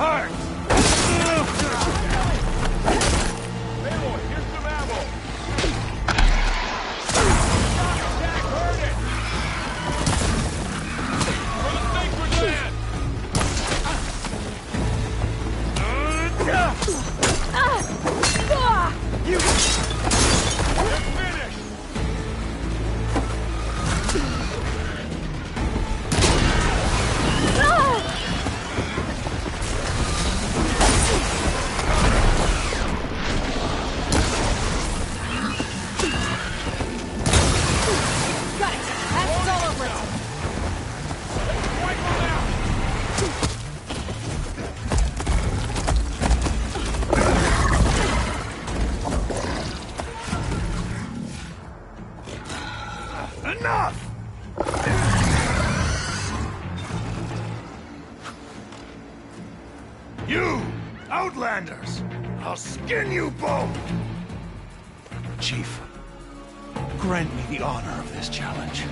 [SPEAKER 2] heart! Aloy, here's some ammo! Jack, heard it! For the sacred land! You... They're finished!
[SPEAKER 1] Got it! That's all over it!
[SPEAKER 2] Wipe them out!
[SPEAKER 5] Enough! You, Outlanders! I'll skin you both!
[SPEAKER 20] Chief, grant me the honor of this challenge.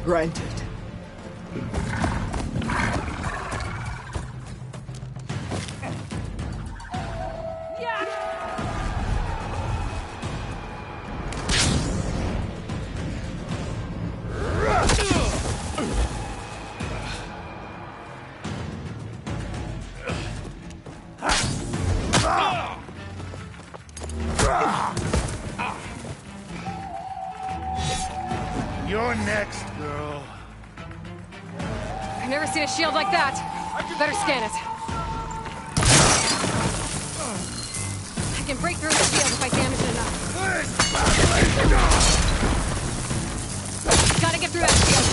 [SPEAKER 17] Granted.
[SPEAKER 5] You're next, girl.
[SPEAKER 1] I've never seen a shield like that. Better scan it. I can break through the shield if I damage it enough. Gotta get through that shield.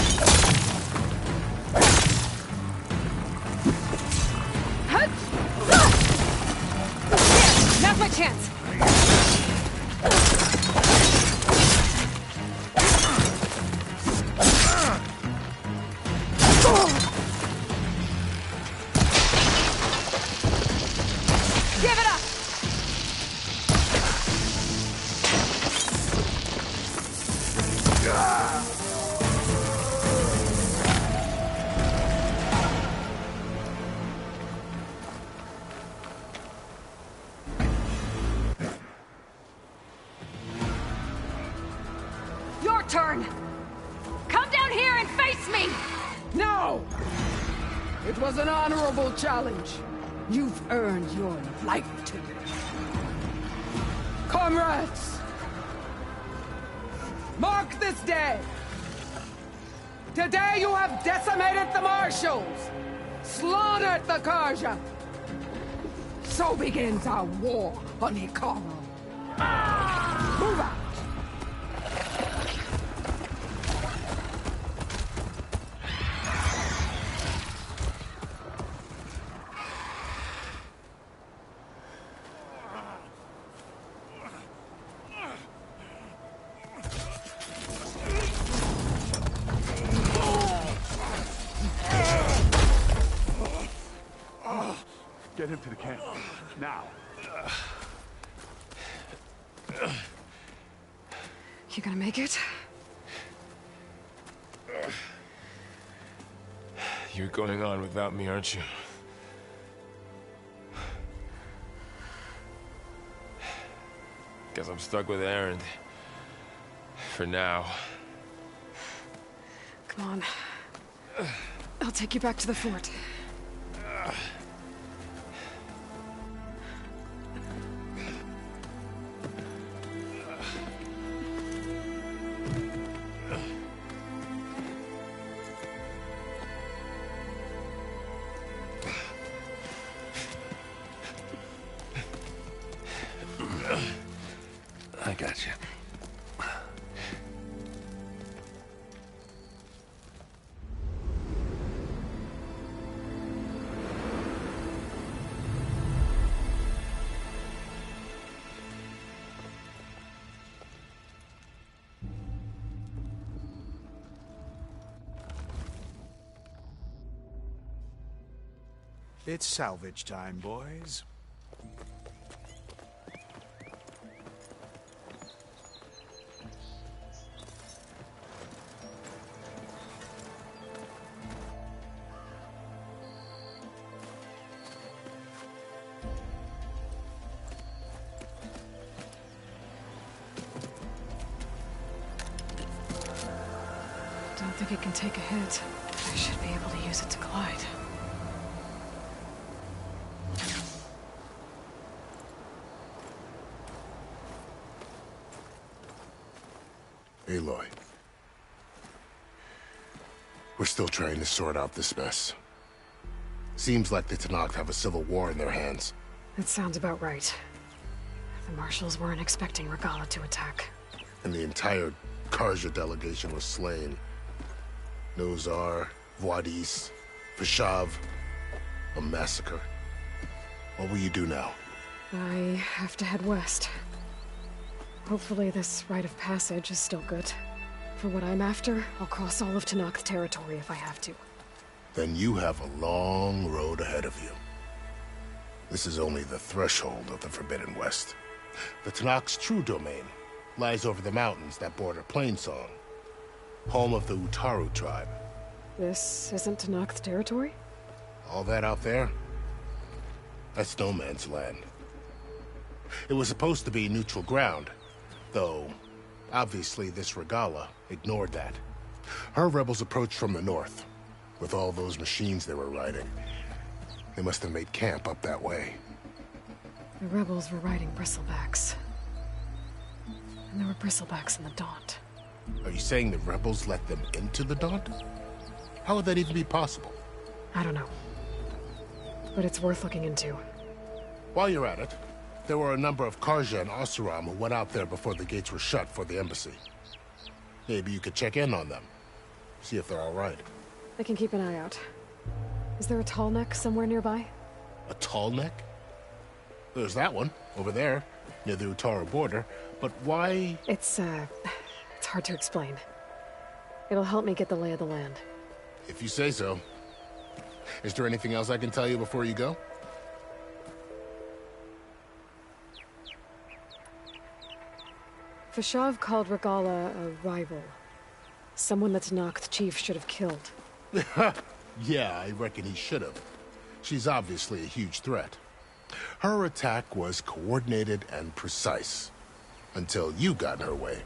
[SPEAKER 1] There, now's my chance. Give it up! Your turn! Come down here and face me!
[SPEAKER 17] No! It was an honorable challenge. You've earned your life to me. Comrades! Mark this day! Today you have decimated the Marshals! Slaughtered the Karja! So begins our war on Hikaru. Move out!
[SPEAKER 5] Get him to the camp. Now.
[SPEAKER 1] You gonna make it?
[SPEAKER 16] You're going on without me, aren't you? Guess I'm stuck with Erend. For now.
[SPEAKER 1] Come on. I'll take you back to the fort.
[SPEAKER 20] I got you.
[SPEAKER 3] It's salvage time, boys.
[SPEAKER 1] don't think it can take a hit. I should be able to use it to glide.
[SPEAKER 11] Aloy. We're still trying to sort out this mess. Seems like the Tenakth have a civil war in their hands.
[SPEAKER 1] That sounds about right. The Marshals weren't expecting Regalla to attack.
[SPEAKER 11] And the entire Carja delegation was slain. Nozar, Wadis, Fashav. A massacre. What will you do now?
[SPEAKER 1] I have to head west. Hopefully this rite of passage is still good. For what I'm after, I'll cross all of Tenakth territory if I have to.
[SPEAKER 11] Then you have a long road ahead of you. This is only the threshold of the Forbidden West. The Tenakth's true domain lies over the mountains that border Plainsong, home of the Utaru tribe.
[SPEAKER 1] This isn't Tenakth territory?
[SPEAKER 11] All that out there? That's no man's land. It was supposed to be neutral ground, though obviously this Regalla ignored that. Her rebels approached from the north, with all those machines they were riding. They must have made camp up that way.
[SPEAKER 1] The rebels were riding bristlebacks. And there were bristlebacks in the Daunt.
[SPEAKER 11] Are you saying the rebels let them into the Daunt? How would that even be possible?
[SPEAKER 1] I don't know. But it's worth looking into.
[SPEAKER 11] While you're at it, there were a number of Carja and Oseram who went out there before the gates were shut for the embassy. Maybe you could check in on them. See if they're all right.
[SPEAKER 1] I can keep an eye out. Is there a tall neck somewhere nearby?
[SPEAKER 11] A tall neck? There's that one, over there, near the Utaru border. But why?
[SPEAKER 1] It's hard to explain. It'll help me get the lay of the land.
[SPEAKER 11] If you say so. Is there anything else I can tell you before you go?
[SPEAKER 1] Fashav called Regalla a rival. Someone the Tenakth chief should have killed.
[SPEAKER 11] Yeah, I reckon he should have. She's obviously a huge threat. Her attack was coordinated and precise. Until you got in her way,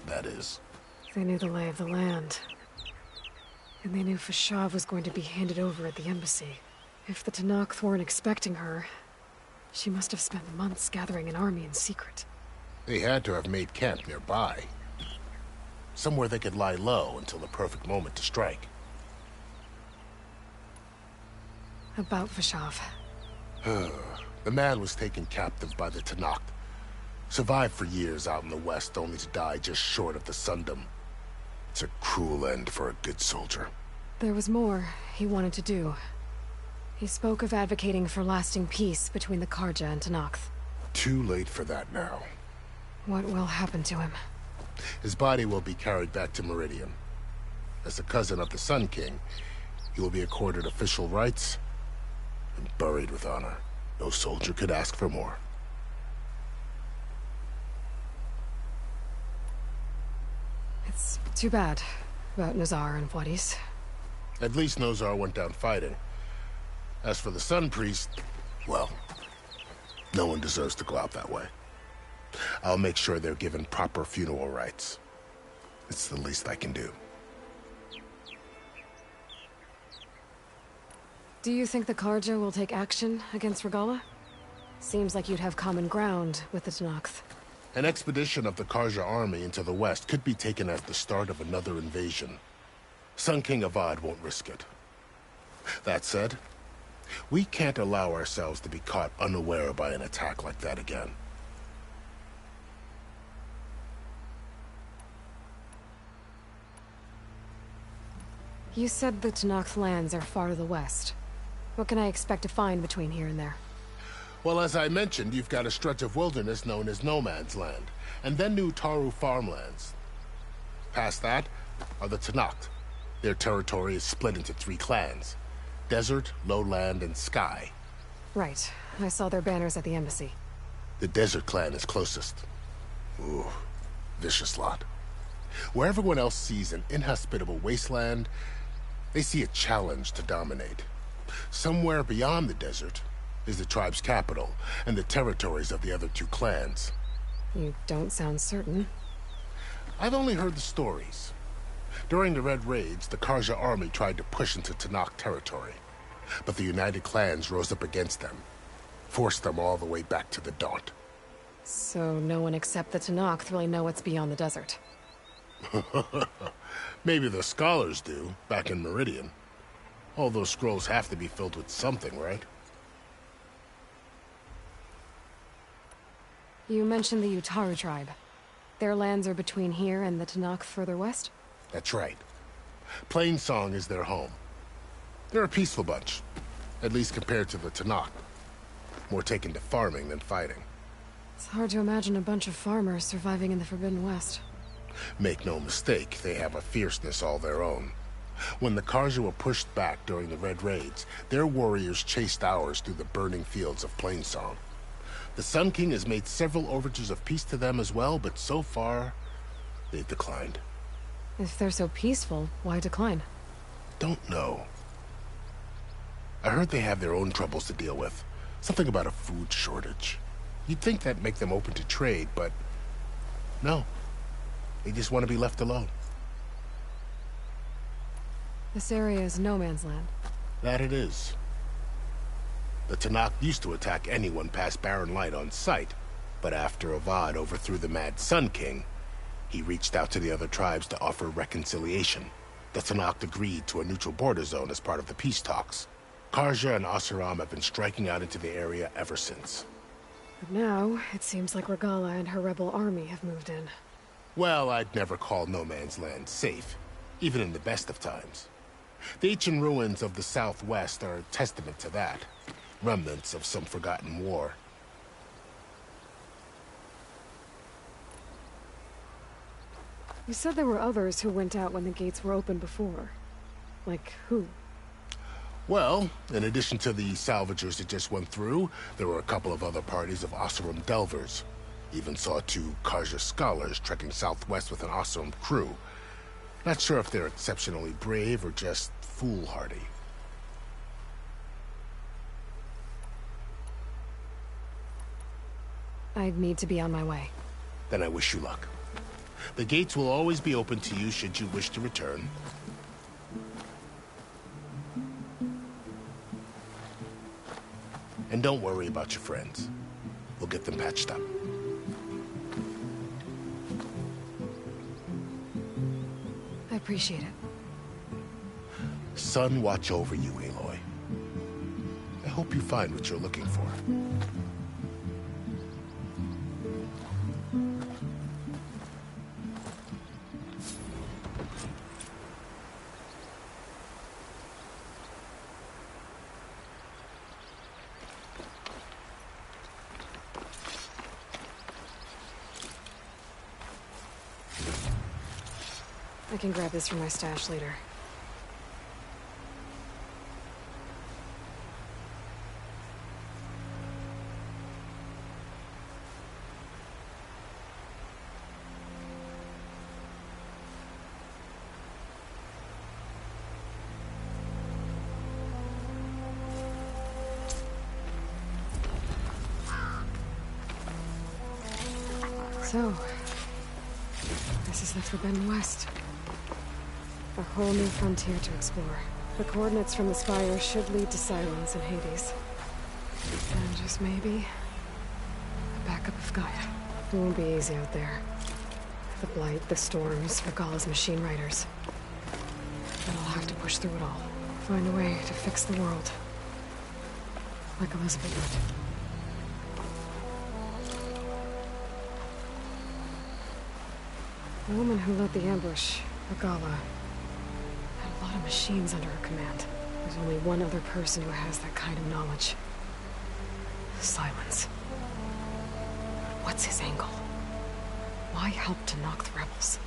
[SPEAKER 11] that is.
[SPEAKER 1] They knew the lay of the land. And they knew Fashav was going to be handed over at the embassy. If the Tenakth weren't expecting her, she must have spent months gathering an army in secret.
[SPEAKER 11] They had to have made camp nearby. Somewhere they could lie low until the perfect moment to strike.
[SPEAKER 1] About Fashav.
[SPEAKER 11] The man was taken captive by the Tenakth. Survived for years out in the west, only to die just short of the Sundom. It's a cruel end for a good soldier.
[SPEAKER 1] There was more he wanted to do. He spoke of advocating for lasting peace between the Carja and Tenakth.
[SPEAKER 11] Too late for that now.
[SPEAKER 1] What will happen to him?
[SPEAKER 11] His body will be carried back to Meridian. As a cousin of the Sun King, he will be accorded official rights and buried with honor. No soldier could ask for more.
[SPEAKER 1] It's too bad about Nozar and Wadis.
[SPEAKER 11] At least Nozar went down fighting. As for the Sun Priest, well, no one deserves to go out that way. I'll make sure they're given proper funeral rites. It's the least I can do.
[SPEAKER 1] Do you think the Carja will take action against Regalla? Seems like you'd have common ground with the Tenakth.
[SPEAKER 11] An expedition of the Carja army into the west could be taken as the start of another invasion. Sun King Avad won't risk it. That said, we can't allow ourselves to be caught unaware by an attack like that again.
[SPEAKER 1] You said the Tenakth lands are far to the west. What can I expect to find between here and there?
[SPEAKER 11] Well, as I mentioned, you've got a stretch of wilderness known as No Man's Land, and then the Utaru farmlands. Past that are the Tenakth. Their territory is split into 3 clans: Desert, Lowland, and Sky.
[SPEAKER 1] Right. I saw their banners at the embassy.
[SPEAKER 11] The Desert clan is closest. Ooh, vicious lot. Where everyone else sees an inhospitable wasteland, they see a challenge to dominate. Somewhere beyond the desert is the tribe's capital and the territories of the other 2 clans.
[SPEAKER 1] You don't sound certain.
[SPEAKER 11] I've only heard the stories. During the Red Raids, the Karja army tried to push into Tenakth territory, but the United Clans rose up against them, forced them all the way back to the Daunt.
[SPEAKER 1] So no one except the Tenakth really know what's beyond the desert.
[SPEAKER 11] Maybe the scholars do, back in Meridian. All those scrolls have to be filled with something, right?
[SPEAKER 1] You mentioned the Utaru tribe. Their lands are between here and the Tenakth further west?
[SPEAKER 11] That's right. Plainsong is their home. They're a peaceful bunch, at least compared to the Tenakth. More taken to farming than fighting.
[SPEAKER 1] It's hard to imagine a bunch of farmers surviving in the Forbidden West.
[SPEAKER 11] Make no mistake, they have a fierceness all their own. When the Karja were pushed back during the Red Raids, their warriors chased ours through the burning fields of Plainsong. The Sun King has made several overtures of peace to them as well, but so far, they've declined.
[SPEAKER 1] If they're so peaceful, why decline?
[SPEAKER 11] Don't know. I heard they have their own troubles to deal with. Something about a food shortage. You'd think that'd make them open to trade, but no. They just want to be left alone.
[SPEAKER 1] This area is no man's land.
[SPEAKER 11] That it is. The Tenakth used to attack anyone past Barren Light on sight, but after Avad overthrew the Mad Sun King, he reached out to the other tribes to offer reconciliation. The Tenakth agreed to a neutral border zone as part of the peace talks. Karja and Oseram have been striking out into the area ever since.
[SPEAKER 1] But now, it seems like Regalla and her rebel army have moved in.
[SPEAKER 11] Well, I'd never call no man's land safe, even in the best of times. The ancient ruins of the Southwest are a testament to that. Remnants of some forgotten war.
[SPEAKER 1] You said there were others who went out when the gates were open before. Like who?
[SPEAKER 11] Well, in addition to the salvagers that just went through, there were a couple of other parties of Oseram Delvers. Even saw 2 Karja scholars trekking southwest with an Oseram crew. Not sure if they're exceptionally brave or just foolhardy.
[SPEAKER 1] I'd need to be on my way.
[SPEAKER 11] Then I wish you luck. The gates will always be open to you should you wish to return. And don't worry about your friends. We'll get them patched up.
[SPEAKER 1] I appreciate it.
[SPEAKER 11] Sun watch over you, Aloy. I hope you find what you're looking for.
[SPEAKER 1] I can grab this from my stash later. So, this is the Forbidden West. A whole new frontier to explore. The coordinates from the Spire should lead to Silence and Hades. And just maybe, a backup of Gaia. It won't be easy out there. The Blight, the Storms, Regalla's machine riders. But I'll have to push through it all. Find a way to fix the world. Like Elizabeth would. The woman who led the ambush, Regalla, a lot of machines under her command. There's only one other person who has that kind of knowledge. Silence. What's his angle? Why help Tenakth rebels?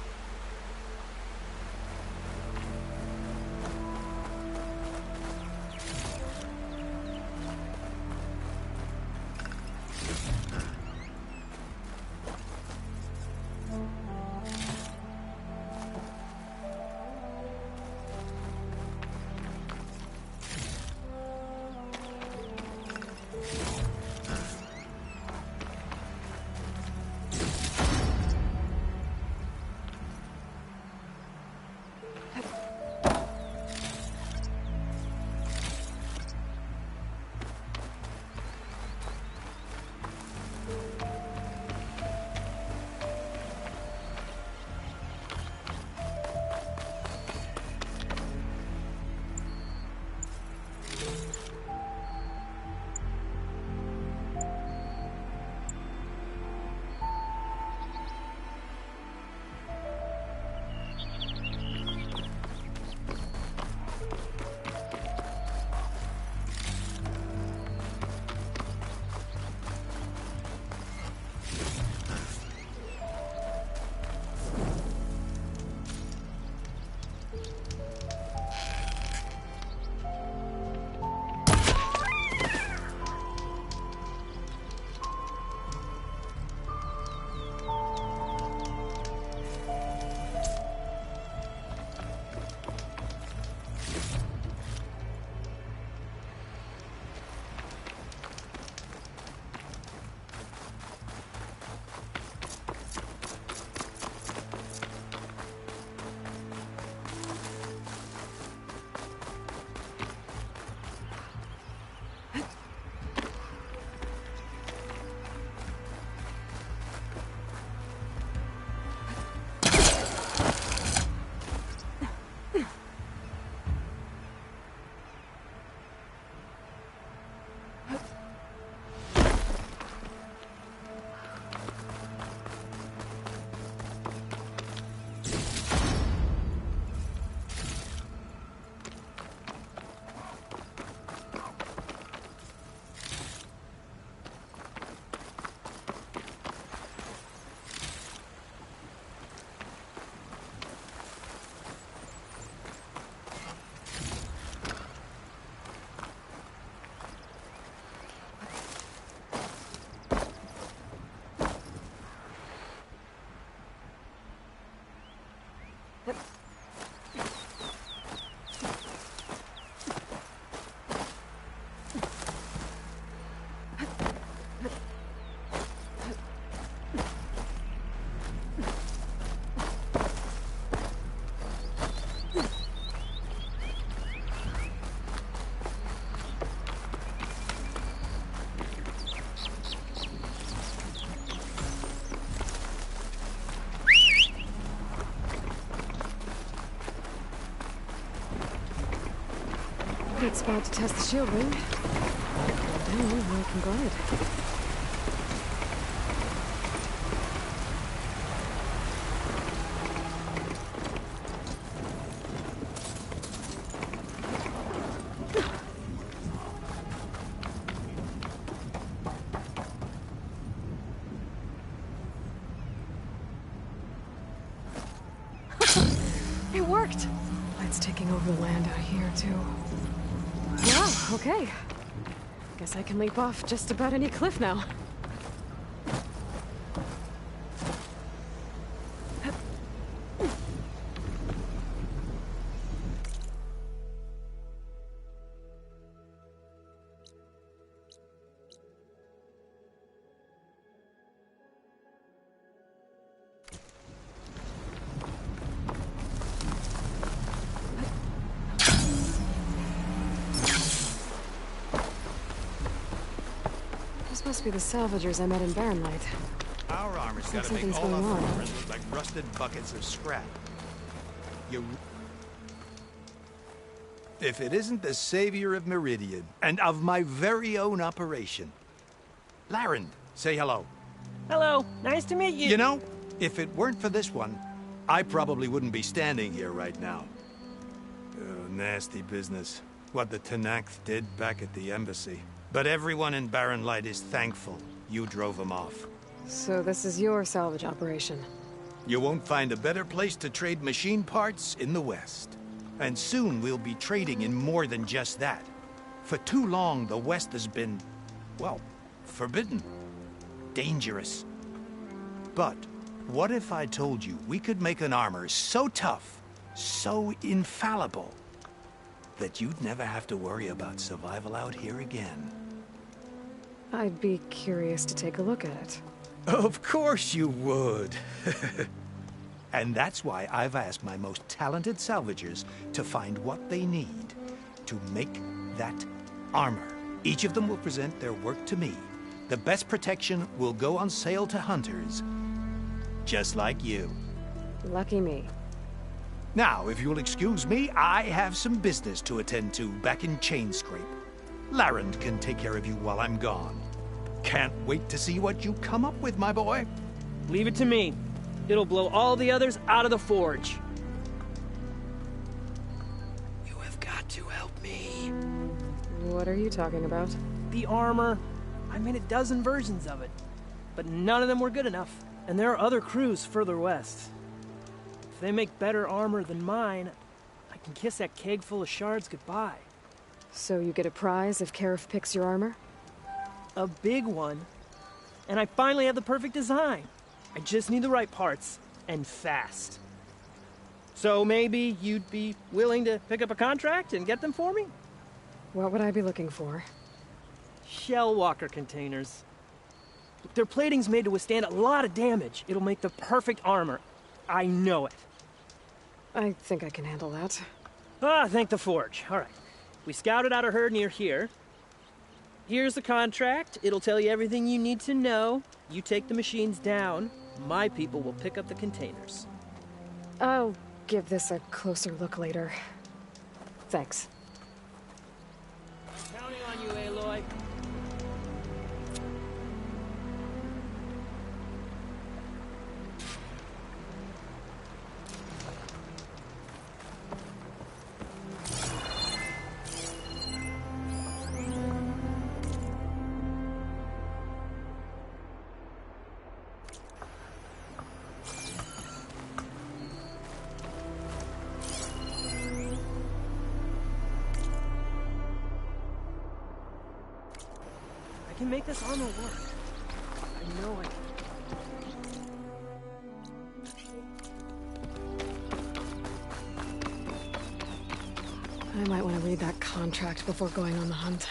[SPEAKER 1] Good spot to test the shield ring. Down, I can glide. It worked! Light's taking over the land out here, too. Wow, okay. Guess I can leap off just about any cliff now. Must be the salvagers I met in Barren Light.
[SPEAKER 3] Our armor's
[SPEAKER 1] Looks
[SPEAKER 3] gotta
[SPEAKER 1] like
[SPEAKER 3] make
[SPEAKER 1] something's
[SPEAKER 3] all
[SPEAKER 1] going
[SPEAKER 3] our
[SPEAKER 1] on.
[SPEAKER 3] armors look like rusted buckets of scrap. If it isn't the savior of Meridian, and of my very own operation. Laren, say hello.
[SPEAKER 21] Hello, nice to meet you.
[SPEAKER 3] You know, if it weren't for this one, I probably wouldn't be standing here right now. Oh, nasty business. What the Tenakth did back at the embassy. But everyone in Barren Light is thankful you drove them off.
[SPEAKER 1] So this is your salvage operation?
[SPEAKER 3] You won't find a better place to trade machine parts in the West. And soon we'll be trading in more than just that. For too long, the West has been, well, forbidden. Dangerous. But what if I told you we could make an armor so tough, so infallible, that you'd never have to worry about survival out here again?
[SPEAKER 1] I'd be curious to take a look at it.
[SPEAKER 3] Of course you would. And that's why I've asked my most talented salvagers to find what they need to make that armor. Each of them will present their work to me. The best protection will go on sale to hunters, just like you.
[SPEAKER 1] Lucky me.
[SPEAKER 3] Now, if you'll excuse me, I have some business to attend to back in Chainscrape. Laren can take care of you while I'm gone. Can't wait to see what you come up with, my boy.
[SPEAKER 21] Leave it to me. It'll blow all the others out of the forge.
[SPEAKER 3] You have got to help me.
[SPEAKER 1] What are you talking about?
[SPEAKER 21] The armor. I made a dozen versions of it, but none of them were good enough. And there are other crews further west. If they make better armor than mine, I can kiss that keg full of shards goodbye.
[SPEAKER 1] So you get a prize if Karif picks your armor?
[SPEAKER 21] A big one. And I finally have the perfect design. I just need the right parts, and fast. So maybe you'd be willing to pick up a contract and get them for me?
[SPEAKER 1] What would I be looking for?
[SPEAKER 21] Shell walker containers. Their plating's made to withstand a lot of damage. It'll make the perfect armor. I know it.
[SPEAKER 1] I think I can handle that.
[SPEAKER 21] Ah, thank the forge. All right. We scouted out a herd near here. Here's the contract. It'll tell you everything you need to know. You take the machines down. My people will pick up the containers.
[SPEAKER 1] I'll give this a closer look later. Thanks.
[SPEAKER 21] Counting on you, Aloy. I can make this armor work. I know I can.
[SPEAKER 1] I might want to read that contract before going on the hunt.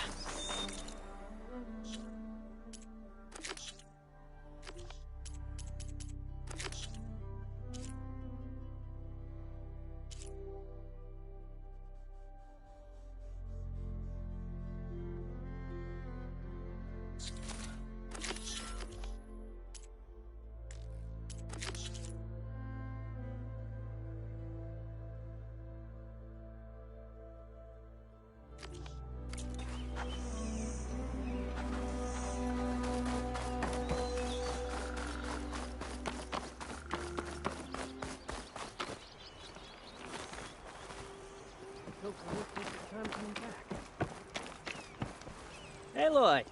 [SPEAKER 21] Aloy,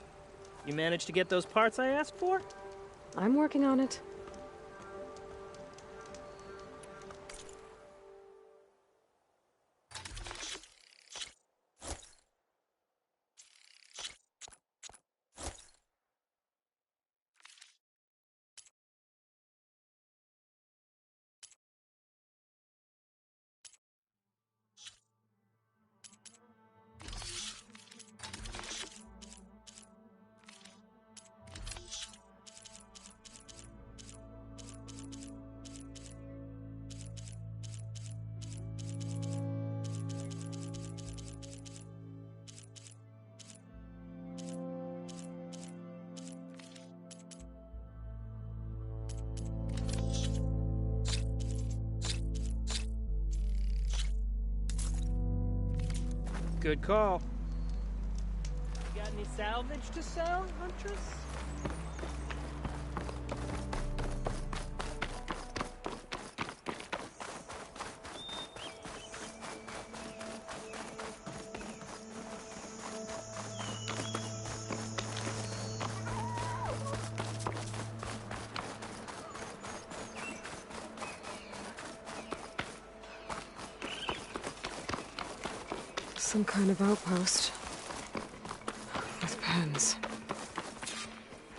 [SPEAKER 21] you managed to get those parts I asked for?
[SPEAKER 1] I'm working on it.
[SPEAKER 21] Good call. You got any salvage to sell, Huntress?
[SPEAKER 1] Some kind of outpost. With pens.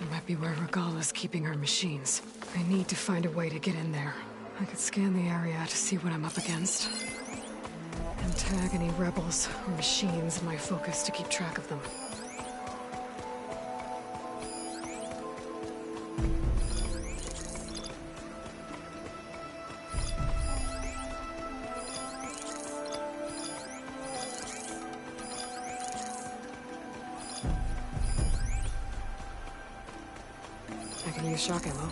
[SPEAKER 1] It might be where Regala's keeping her machines. I need to find a way to get in there. I could scan the area to see what I'm up against. And tag any rebels or machines in my focus to keep track of them. Shock ammo.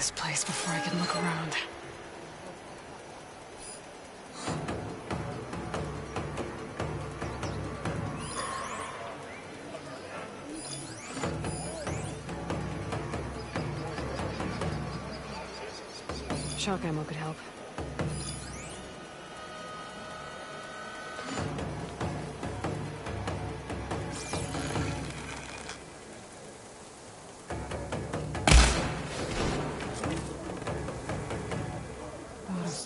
[SPEAKER 1] this place before I can look around. Shock ammo could help.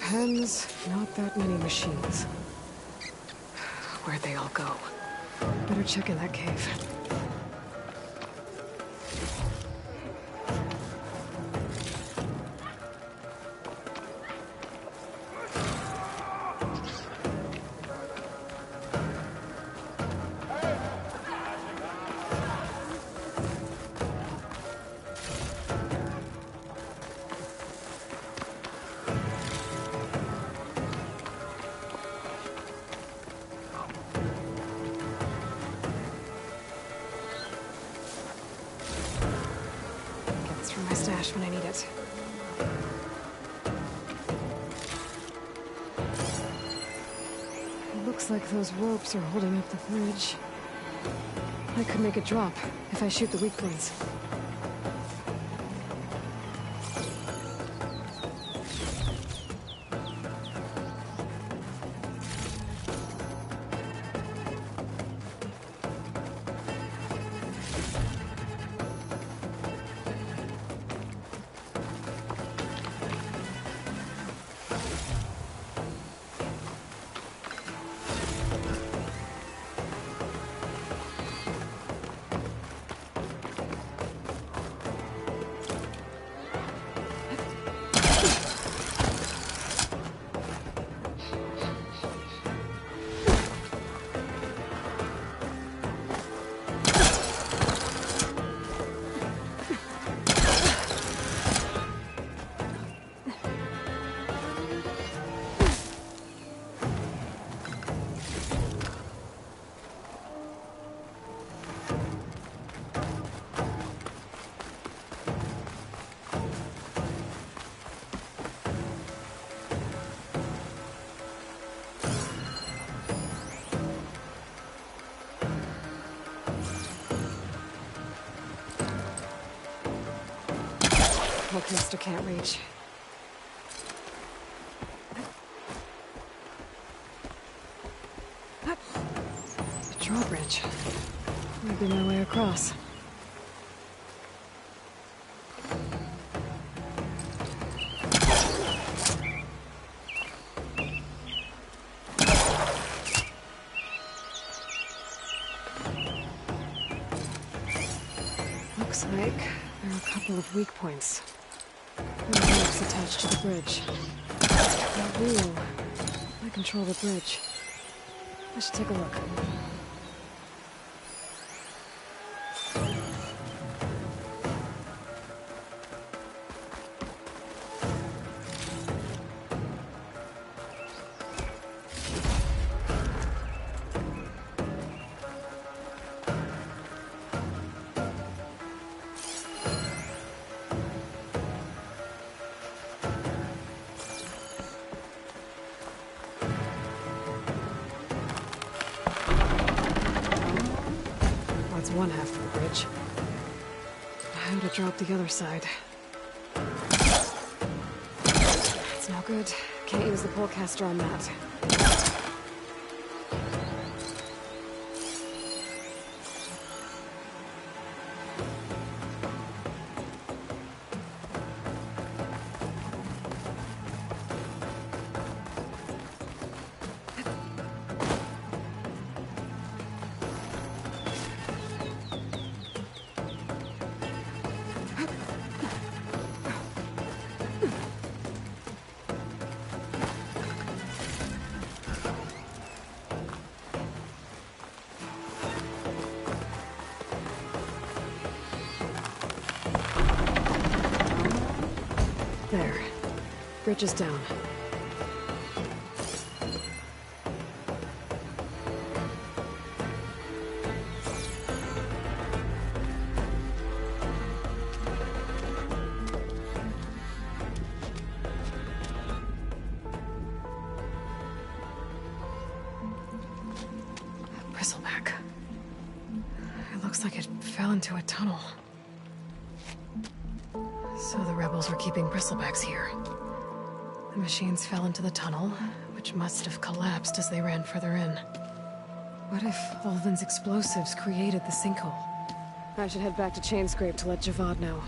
[SPEAKER 1] Pens, not that many machines. Where'd they all go? Better check in that cave. From my stash when I need it. It looks like those ropes are holding up the bridge. I could make it drop if I shoot the weak points. Holcaster can't reach. A drawbridge. Might be my way across. Looks like there are a couple of weak points. And the ropes attached to the bridge. That wheel. I control the bridge. I should take a look. One half of the bridge. How to drop the other side. It's no good. Can't use the polecaster on that. There. Bridge is down. fell into a tunnel. So the rebels were keeping bristlebacks here. The machines fell into the tunnel, which must have collapsed as they ran further in. What if Ulvin's explosives created the sinkhole? I should head back to Chainscrape to let Javad know.